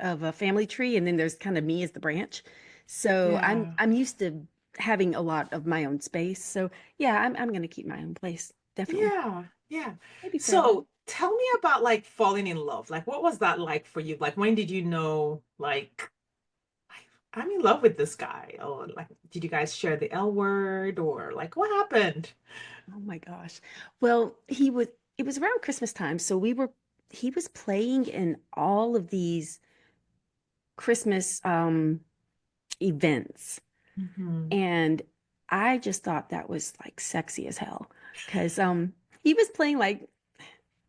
of a family tree, and then there's kind of me as the branch. So Yeah. I'm used to having a lot of my own space. So yeah, I'm gonna keep my own place, definitely. Yeah. Yeah. Maybe for a while. So tell me about like falling in love. Like, what was that like for you? Like, when did you know, like, I'm in love with this guy? Or like, did you guys share the L word or like, what happened? Oh my gosh. Well, it was around Christmas time, so he was playing in all of these Christmas events. Hmm. And I just thought that was like sexy as hell because he was playing like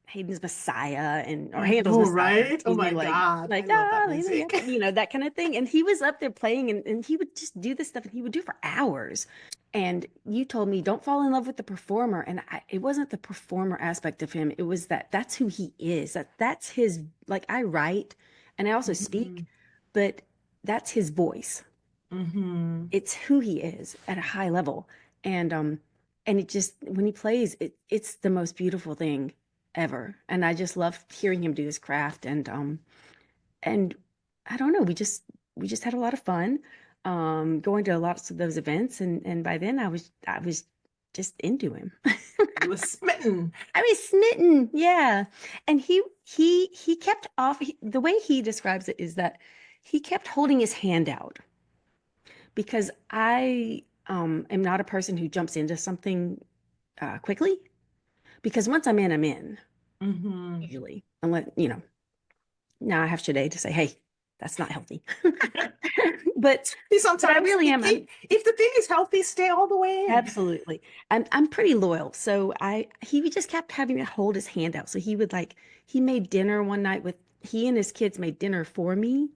Hayden's Messiah and or I Handel's know, Messiah, right? Oh excuse me, my God. I like love that yeah, music. that kind of thing. And he was up there playing, and he would just do this stuff, and he would do it for hours. And you told me don't fall in love with the performer, and it wasn't the performer aspect of him. It was that's who he is. That's his like I write and I also Hmm. speak, but that's his voice. Hmm. It's who he is at a high level. And and it just when he plays it's the most beautiful thing ever. And I just love hearing him do his craft and I don't know, we just had a lot of fun going to lots of those events and by then I was just into him. You were smitten. I was smitten, yeah. And he kept the way he describes it is that he kept holding his hand out because I am not a person who jumps into something quickly. Because once I'm in, Hmm. usually. Unless, now I have today to say, hey. That's not healthy. But but I Sometimes really am. I'm if the thing is healthy, stay all the way in. absolutely. I'm pretty loyal. So I he would just kept having me hold his hand out. So he would like he made dinner one night with he and his kids made dinner for me,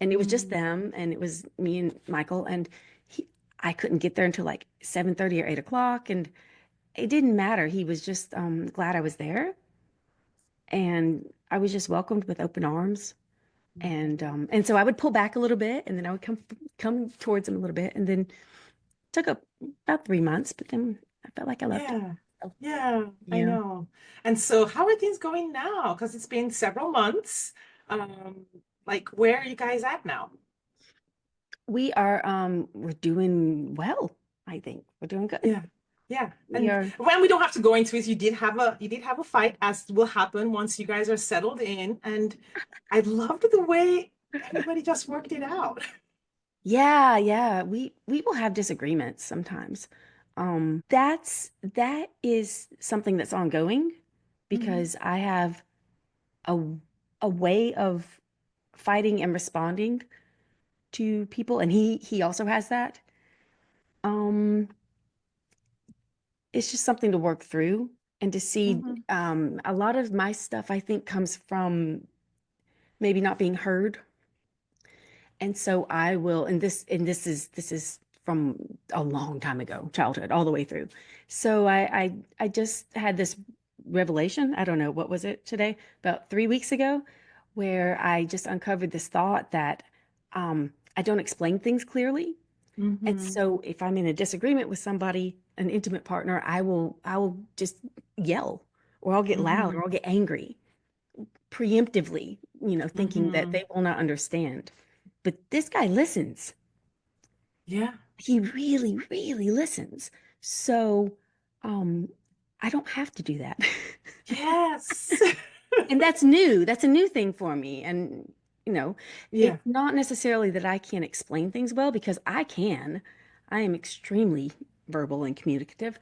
and it was just Mm, them, and it was me and Michael, and he I couldn't get there until like 7:30 or 8 o'clock, and it didn't matter. He was just glad I was there, and I was just welcomed with open arms. And so I would pull back a little bit, and then I would come towards him a little bit, and then took about 3 months, but then I felt like I loved him. yeah, So, yeah, I yeah. know. And so, how are things going now? Because it's been several months. Um, like, where are you guys at now? We're doing well, I think. We're doing good. Yeah, yeah. We And are, when we don't have to go into it, you did have a fight, as will happen once you guys are settled in. And I loved the way everybody just worked it out. yeah, yeah. We will have disagreements sometimes. That is something that's ongoing Mhm, because I have a a way of fighting and responding to people, and he also has that. Um, it's just something to work through and to see. mhm, A lot of my stuff, I think, comes from maybe not being heard. And so I will, and this is from a long time ago, childhood, all the way through. So I just had this revelation. I don't know, what was it today? About 3 weeks ago, where I just uncovered this thought that I don't explain things clearly. And mhm, so if I'm in a disagreement with somebody, an intimate partner, I will just yell, or I'll get loud, or mhm, I'll get angry preemptively, thinking that mhm. they will not understand. But this guy listens. Yeah. He really, really listens. So um I don't have to do that. Yes. And that's new. That's a new thing for me. And, Yeah. it's not necessarily that I can't explain things well because I can. I am extremely verbal and communicative.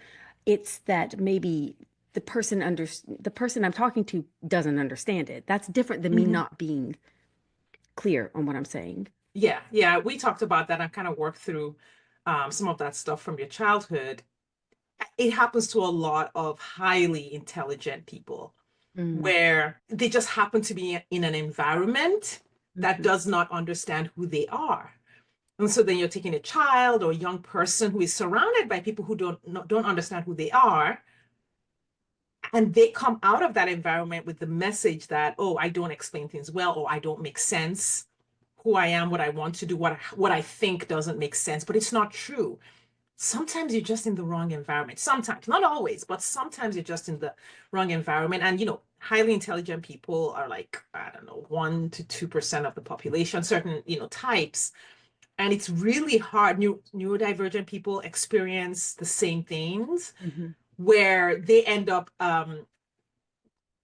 It's that maybe the person I'm talking to doesn't understand it. That's different than me Mhm. not being clear on what I'm saying. Yeah. Yeah. We talked about that. I kind of worked through some of that stuff from your childhood. It happens to a lot of highly intelligent people Mm, where they just happen to be in an environment that mhm, does not understand who they are. And so then you're taking a child or a young person who is surrounded by people who don't understand who they are, and they come out of that environment with the message that, oh, I don't explain things well, or I don't make sense. Who I am, what I want to do, what I think doesn't make sense, but it's not true. Sometimes you're just in the wrong environment. Sometimes, not always, but sometimes you're just in the wrong environment. And highly intelligent people are like, I don't know, 1 to 2% of the population, certain, types. And it's really hard. Neurodivergent people experience the same things mhm. where they end up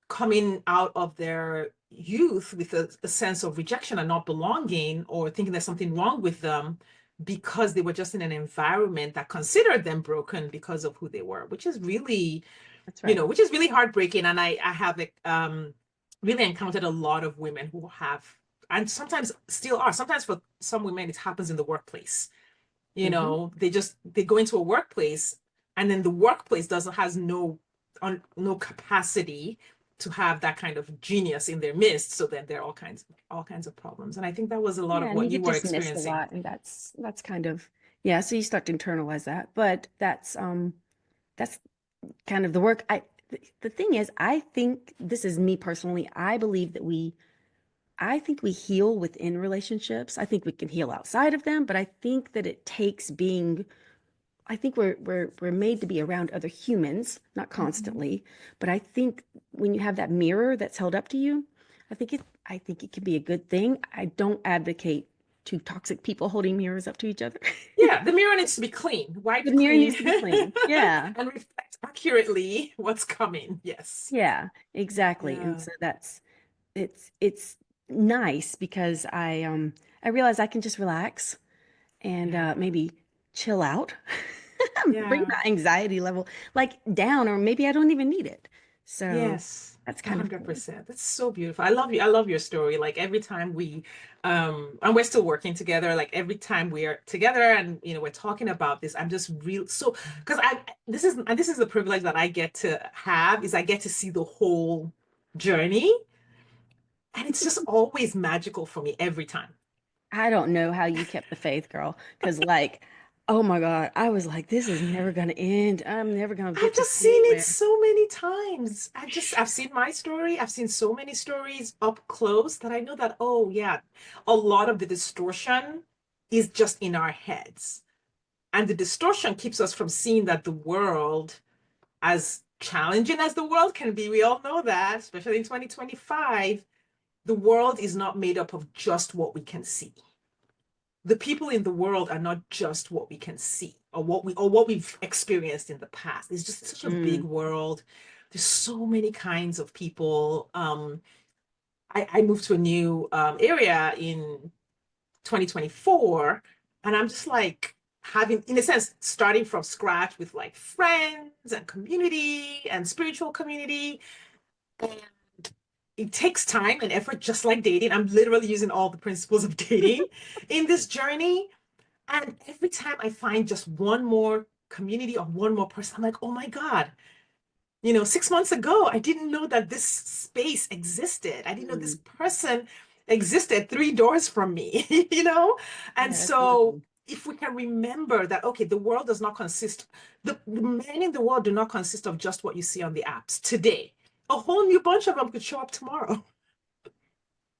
coming out of their youth with a sense of rejection and not belonging, or thinking there's something wrong with them because they were just in an environment that considered them broken because of who they were, which is really, That's right. which is really heartbreaking. And I have really encountered a lot of women who have, and sometimes still are. Sometimes for some women, it happens in the workplace. Hmm. They go into a workplace, and then the workplace doesn't has no capacity to have that kind of genius in their midst. So then there are all kinds of problems. And I think that was a lot Yeah, of and you what you get were dismissed a experiencing. lot, and that's kind of yeah. So you start to internalize that, but that's kind of the work. The thing is, I think this is me personally. I think we heal within relationships. I think we can heal outside of them, but I think that it takes being I think we're made to be around other humans, not Mhm. constantly, but I think when you have that mirror that's held up to you, I think it can be a good thing. I don't advocate two toxic people holding mirrors up to each other. Yeah, the mirror needs to be clean, The wiped mirror clean, needs to be clean. Yeah. and reflect accurately what's coming. Yes. Yeah, exactly. And Yeah. so it's nice because I realize I can just relax and Yeah. maybe chill out, bring Yeah. my anxiety level like down, or maybe I don't even need it. So Yes, that's kind of cool. 100%. That's so beautiful. I love you. I love your story. Like every time and we're still working together, like every time we're together and, we're talking about this, I'm just real. So, because this is the privilege that I get to have is I get to see the whole journey. And it's just always magical for me every time. I don't know how you kept the faith, girl, because like, oh my God, I was like, this is never gonna end. I'm never gonna I've get to just seen it anywhere. so many times. I've seen my story. I've seen so many stories up close that I know that, oh yeah, a lot of the distortion is just in our heads. And the distortion keeps us from seeing that the world, as challenging as the world can be, we all know that, especially in 2025, the world is not made up of just what we can see. The people in the world are not just what we can see or what we've experienced in the past. It's just such a big Mm. world. There's so many kinds of people. I moved to a new area in 2024, and I'm just like having, in a sense, starting from scratch with like friends and community and spiritual community. And it takes time and effort, just like dating. I'm literally using all the principles of dating in this journey. And every time I find just one more community or one more person, I'm like, oh my God, 6 months ago, I didn't know that this space existed. I didn't know this Mm. person existed 3 doors from me, you know? And Yeah, that's so beautiful. if we can remember that, okay, the world does not consist, the men in the world do not consist of just what you see on the apps today. A whole new bunch of them could show up tomorrow.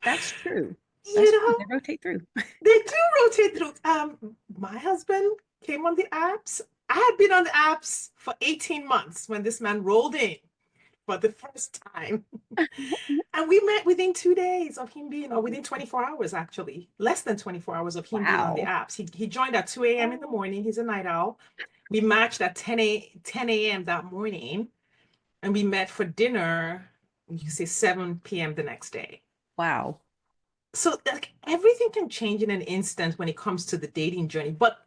That's true. You That's true. know, They rotate through. they do rotate through. My husband came on the apps. I had been on the apps for 18 months when this man rolled in for the first time. And we met within 2 days of him being, or within 24 hours, actually, less than 24 hours of him being on the Wow. apps. He joined at 2 a.m. in the Oh, morning. He's a night owl. We matched at 10 a.m. that morning, and we met for dinner, you can say 7 p.m. the next day. wow. So like everything can change in an instant when it comes to the dating journey, but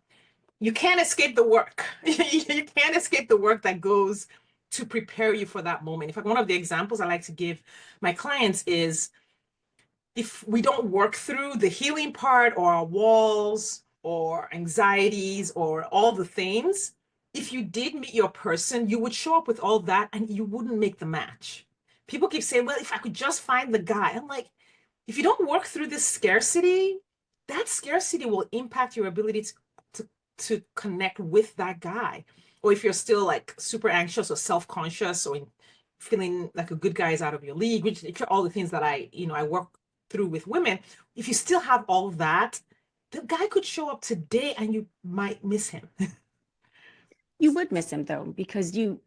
you can't escape the work. You can't escape the work that goes to prepare you for that moment. In fact, one of the examples I like to give my clients is if we don't work through the healing part or our walls or anxieties or all the things, if you did meet your person, you would show up with all that and you wouldn't make the match. People keep saying, well, if I could just find the guy. I'm like, if you don't work through this scarcity, that scarcity will impact your ability to, to connect with that guy. Or if you're still like super anxious or self-conscious or feeling like a good guy is out of your league, which are all the things that I work through with women, if you still have all of that, the guy could show up today and you might miss him. You would miss him though, because you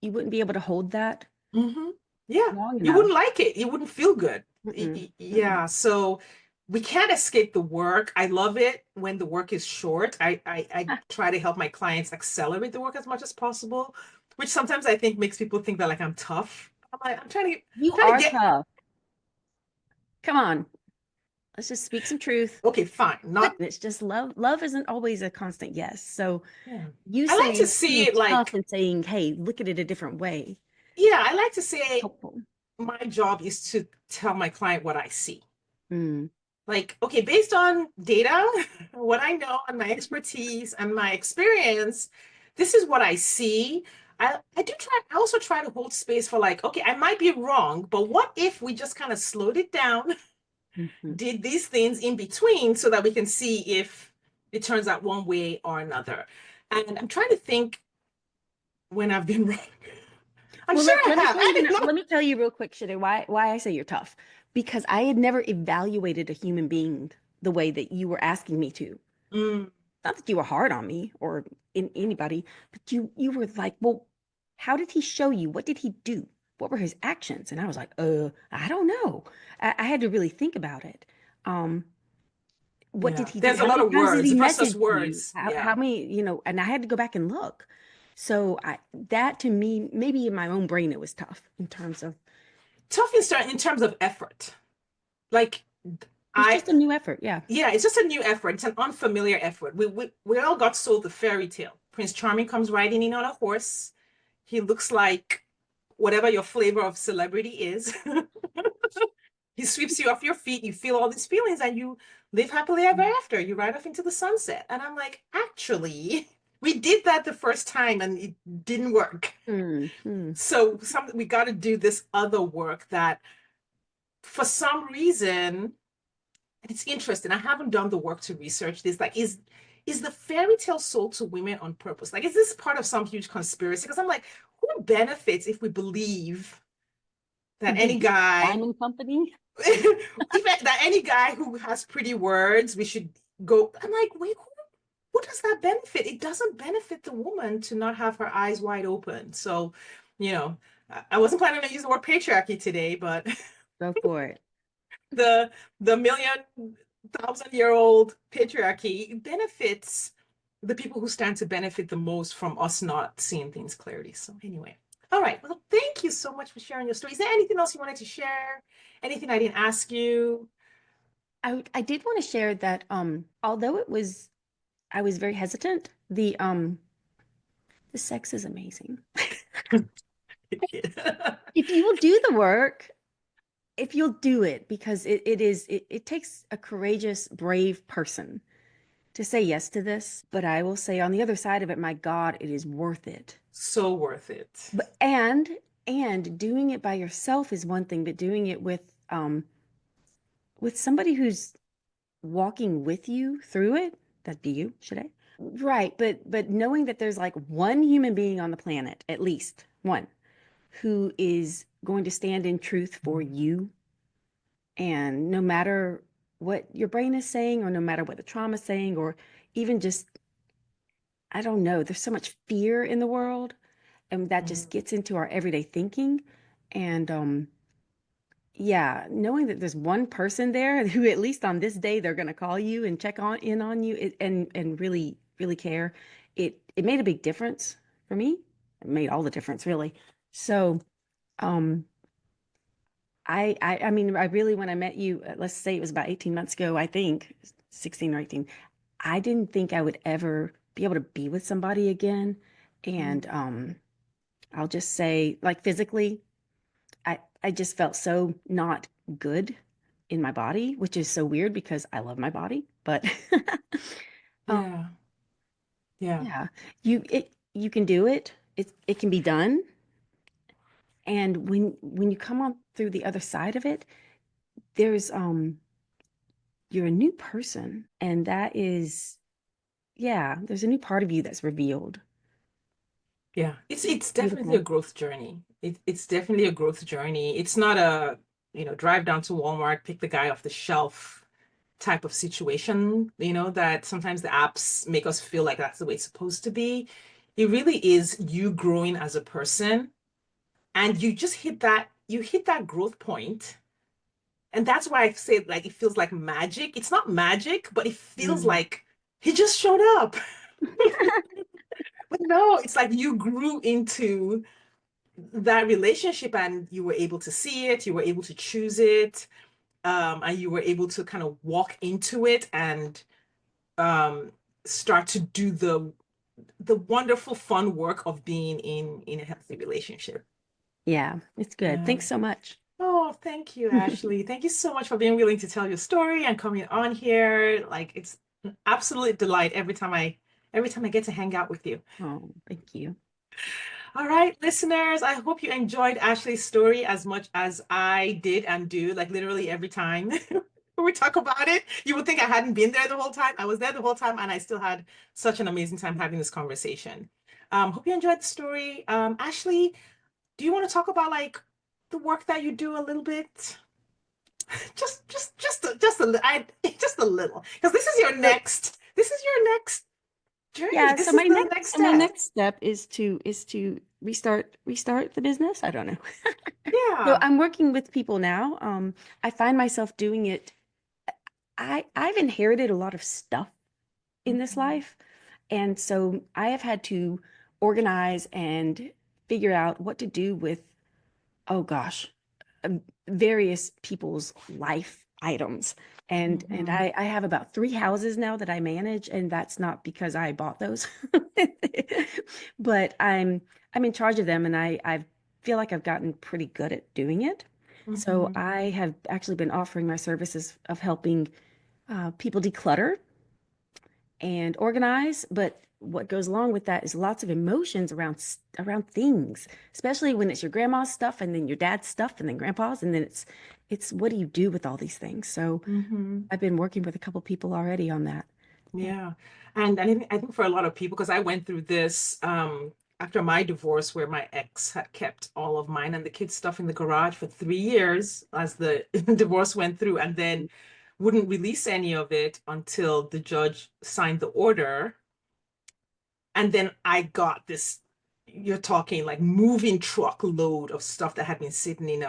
wouldn't be able to hold that Hmm. Yeah, long you enough. wouldn't like it. You wouldn't feel good. Mm-mm, mm-mm. Yeah, so we can't escape the work. I love it when the work is short. I Ah, try to help my clients accelerate the work as much as possible, which sometimes I think makes people think that like I'm tough. I'm like, I'm you trying to are get, tough. Come on. Let's just speak some truth. okay, fine. Not, It's just love. Love isn't always a constant yes. So yeah. you I like to saying see being it tough like, and saying, hey, look at it a different way. yeah, I like to say Helpful. my job is to tell my client what I see. Mm. Like, okay, based on data, what I know and my expertise and my experience, this is what I see. I also try to hold space for like, okay, I might be wrong, but what if we just kind of slowed it down, Mhm. did these things in between so that we can see if it turns out one way or another. And I'm trying to think when I've been wrong. I'm Well, sure I let me have. tell I you, did not. let me tell you real quick, Shade, why I say you're tough. Because I had never evaluated a human being the way that you were asking me to. Mm, Not that you were hard on me or in anybody, but you were like, well, how did he show you? What did he do? What were his actions? And I was like, I don't know. I had to really think about it. Um, what did yeah, he do? there's a lot of How did words he versus message you? words. How Yeah. many, and I had to go back and look. So that to me, maybe in my own brain, it was tough in terms of Tough in terms of effort. Like it's I just a new effort. Yeah. yeah, it's just a new effort. It's an unfamiliar effort. We all got sold the fairy tale. Prince Charming comes riding in on a horse. He looks like whatever your flavor of celebrity is. He sweeps you off your feet, you feel all these feelings, and you live happily ever after. You ride off into the sunset. And I'm like, actually, we did that the first time and it didn't work. Mm-hmm. So we got to do this other work that for some reason, and it's interesting. I haven't done the work to research this. Like, is the fairy tale sold to women on purpose? Like, is this part of some huge conspiracy? Because I'm like, who benefits if we believe that any The guy, Diamond Company. even that any guy who has pretty words, we should go. I'm like, wait, who does that benefit? It doesn't benefit the woman to not have her eyes wide open. So, you know, I wasn't planning to use the word patriarchy today, but Go for it. the the million thousand year old patriarchy benefits the people who stand to benefit the most from us not seeing things clearly. So anyway, all right. Well, thank you so much for sharing your story. Is there anything else you wanted to share? Anything I didn't ask you? I did want to share that although I was very hesitant, the sex is amazing. If you will do the work, if you'll do it, because it takes a courageous, brave person to say yes to this. But I will say on the other side of it, my God, it is worth it. So worth it. But and doing it by yourself is one thing, but doing it with somebody who's walking with you through it, that'd be you, should I? Right, but knowing that there's like one human being on the planet, at least one, who is going to stand in truth for you, and no matter what your brain is saying, or no matter what the trauma is saying, or even just, I don't know, there's so much fear in the world, and that just Mhm. gets into our everyday thinking. And yeah, knowing that there's one person there who at least on this day they're going to call you and check on in on you, and really care, it made a big difference for me. It made all the difference really. So um I mean, I really, when I met you, let's say it was about 18 months ago, I think 16 or 18, I didn't think I would ever be able to be with somebody again. And Mhm. I'll just say, like, physically, I just felt so not good in my body, which is so weird because I love my body. But um, Yeah. Yeah. yeah, you can do it. It can be done. And when you come on through the other side of it, there's you're a new person, and that is, yeah, there's a new part of you that's revealed. Yeah, it's definitely a Beautiful. growth journey. It's definitely a growth journey. It's not a, drive down to Walmart, pick the guy off the shelf type of situation, that sometimes the apps make us feel like that's the way it's supposed to be. It really is you growing as a person, and you hit that growth point. And that's why I say like it feels like magic. It's not magic, but it feels Mm. like he just showed up. But no, it's like you grew into that relationship and you were able to see it, you were able to choose it, and you were able to kind of walk into it and um, start to do the wonderful fun work of being in a healthy relationship. Yeah, it's good. Yeah. Thanks so much. Oh, thank you, Ashley. Thank you so much for being willing to tell your story and coming on here. Like it's an absolute delight every time I get to hang out with you. Oh, thank you. All right, listeners, I hope you enjoyed Ashley's story as much as I did and do, like literally every time we talk about it. You would think I hadn't been there the whole time. I was there the whole time, and I still had such an amazing time having this conversation. Hope you enjoyed the story. Ashley, do you want to talk about like the work that you do a little bit? Just a little, because So, this is your next journey. yeah, This is the next so my step. next step is to restart the business. I don't know. So Yeah. I'm working with people now. I find myself doing it. I've inherited a lot of stuff in this Mhm. life. And so I have had to organize and figure out what to do with, oh gosh, various people's life items. And Mhm. I have about 3 houses now that I manage, and that's not because I bought those. But I'm in charge of them, and I've feel like I've gotten pretty good at doing it. So Hmm. I have actually been offering my services of helping people declutter and organize, but what goes along with that is lots of emotions around things, especially when it's your grandma's stuff and then your dad's stuff and then grandpa's and then it's what do you do with all these things? So Hmm. I've been working with a couple people already on that. And Yeah. And I think for a lot of people, because I went through this after my divorce, where my ex had kept all of mine and the kids' stuff in the garage for 3 years as the divorce went through, and then wouldn't release any of it until the judge signed the order. And then I got this, you're talking like moving truck load of stuff that had been sitting in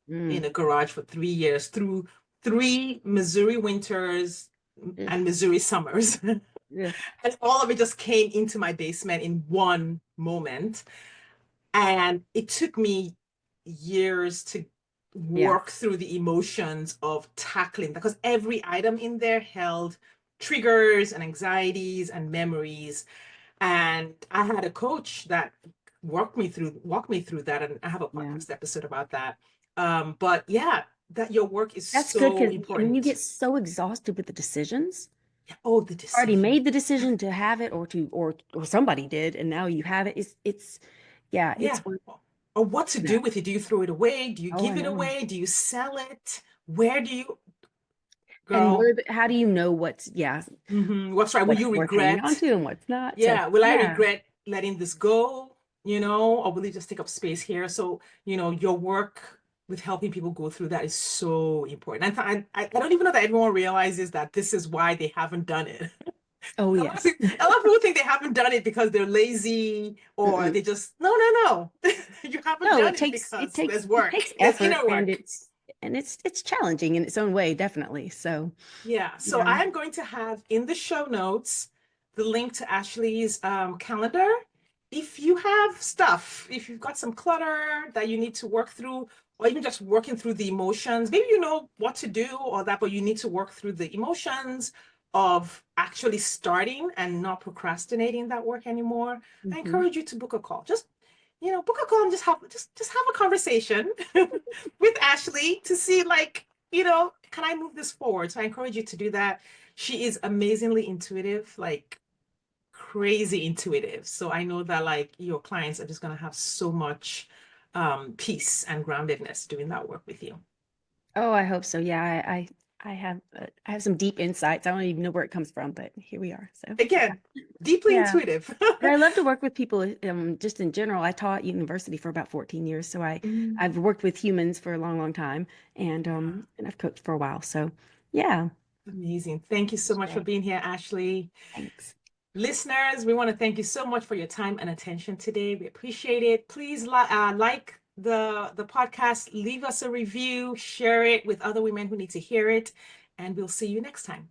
mm, a garage for 3 years through three Missouri winters ugh, and Missouri summers. ugh, And all of it just came into my basement in one moment. And it took me years to yeah, work through the emotions of tackling because every item in there held triggers and anxieties and memories. And I had a coach that walked me through that. And I have a yeah. podcast episode about that. But yeah, that your work is That's good so because when you important. get so exhausted with the decisions, Oh, the already decision. made the decision to have it or somebody did and now you have it. It's yeah, Yeah. Or what to yeah. do with it. Do you throw it away? Do you Oh, I give it know. away? Do you sell it? Where do you, And girl? how do you know what's yeah, What's right? Will what's you worth hanging on regret? to and what's not? So Yeah. Will I yeah. regret letting this go? Or will it just take up space here? So, your work with helping people go through that is so important. And I don't even know that everyone realizes that this is why they haven't done it. Oh A lot of yes. a lot of people think they haven't done it because they're lazy or Mm-mm. they just, no, no, no. You haven't No, done it it takes it because takes there's it work, takes there's effort inner work. and it's challenging in its own way, definitely. So Yeah, so yeah. I am going to have in the show notes the link to Ashley's calendar. If you have stuff, if you've got some clutter that you need to work through, or even just working through the emotions, maybe you know what to do or that, but you need to work through the emotions of actually starting and not procrastinating that work anymore, I Hmm. encourage you to book a call. Just, book a call and just have a conversation with Ashley to see like, can I move this forward? So I encourage you to do that. She is amazingly intuitive, like crazy intuitive. So I know that like your clients are just going to have so much peace and groundedness doing that work with you. Oh, I hope so. Yeah, I have some deep insights. I don't even know where it comes from, but here we are. So Again, deeply yeah. intuitive. And I love to work with people just in general. I taught university for about 14 years, so Mm, I've worked with humans for a long, long time yeah, and I've coached for a while. So yeah. amazing. Thank you so much for Great. being here, Ashley. Thanks. Listeners, we want to thank you so much for your time and attention today. We appreciate it. Please like the podcast, leave us a review, share it with other women who need to hear it, and we'll see you next time.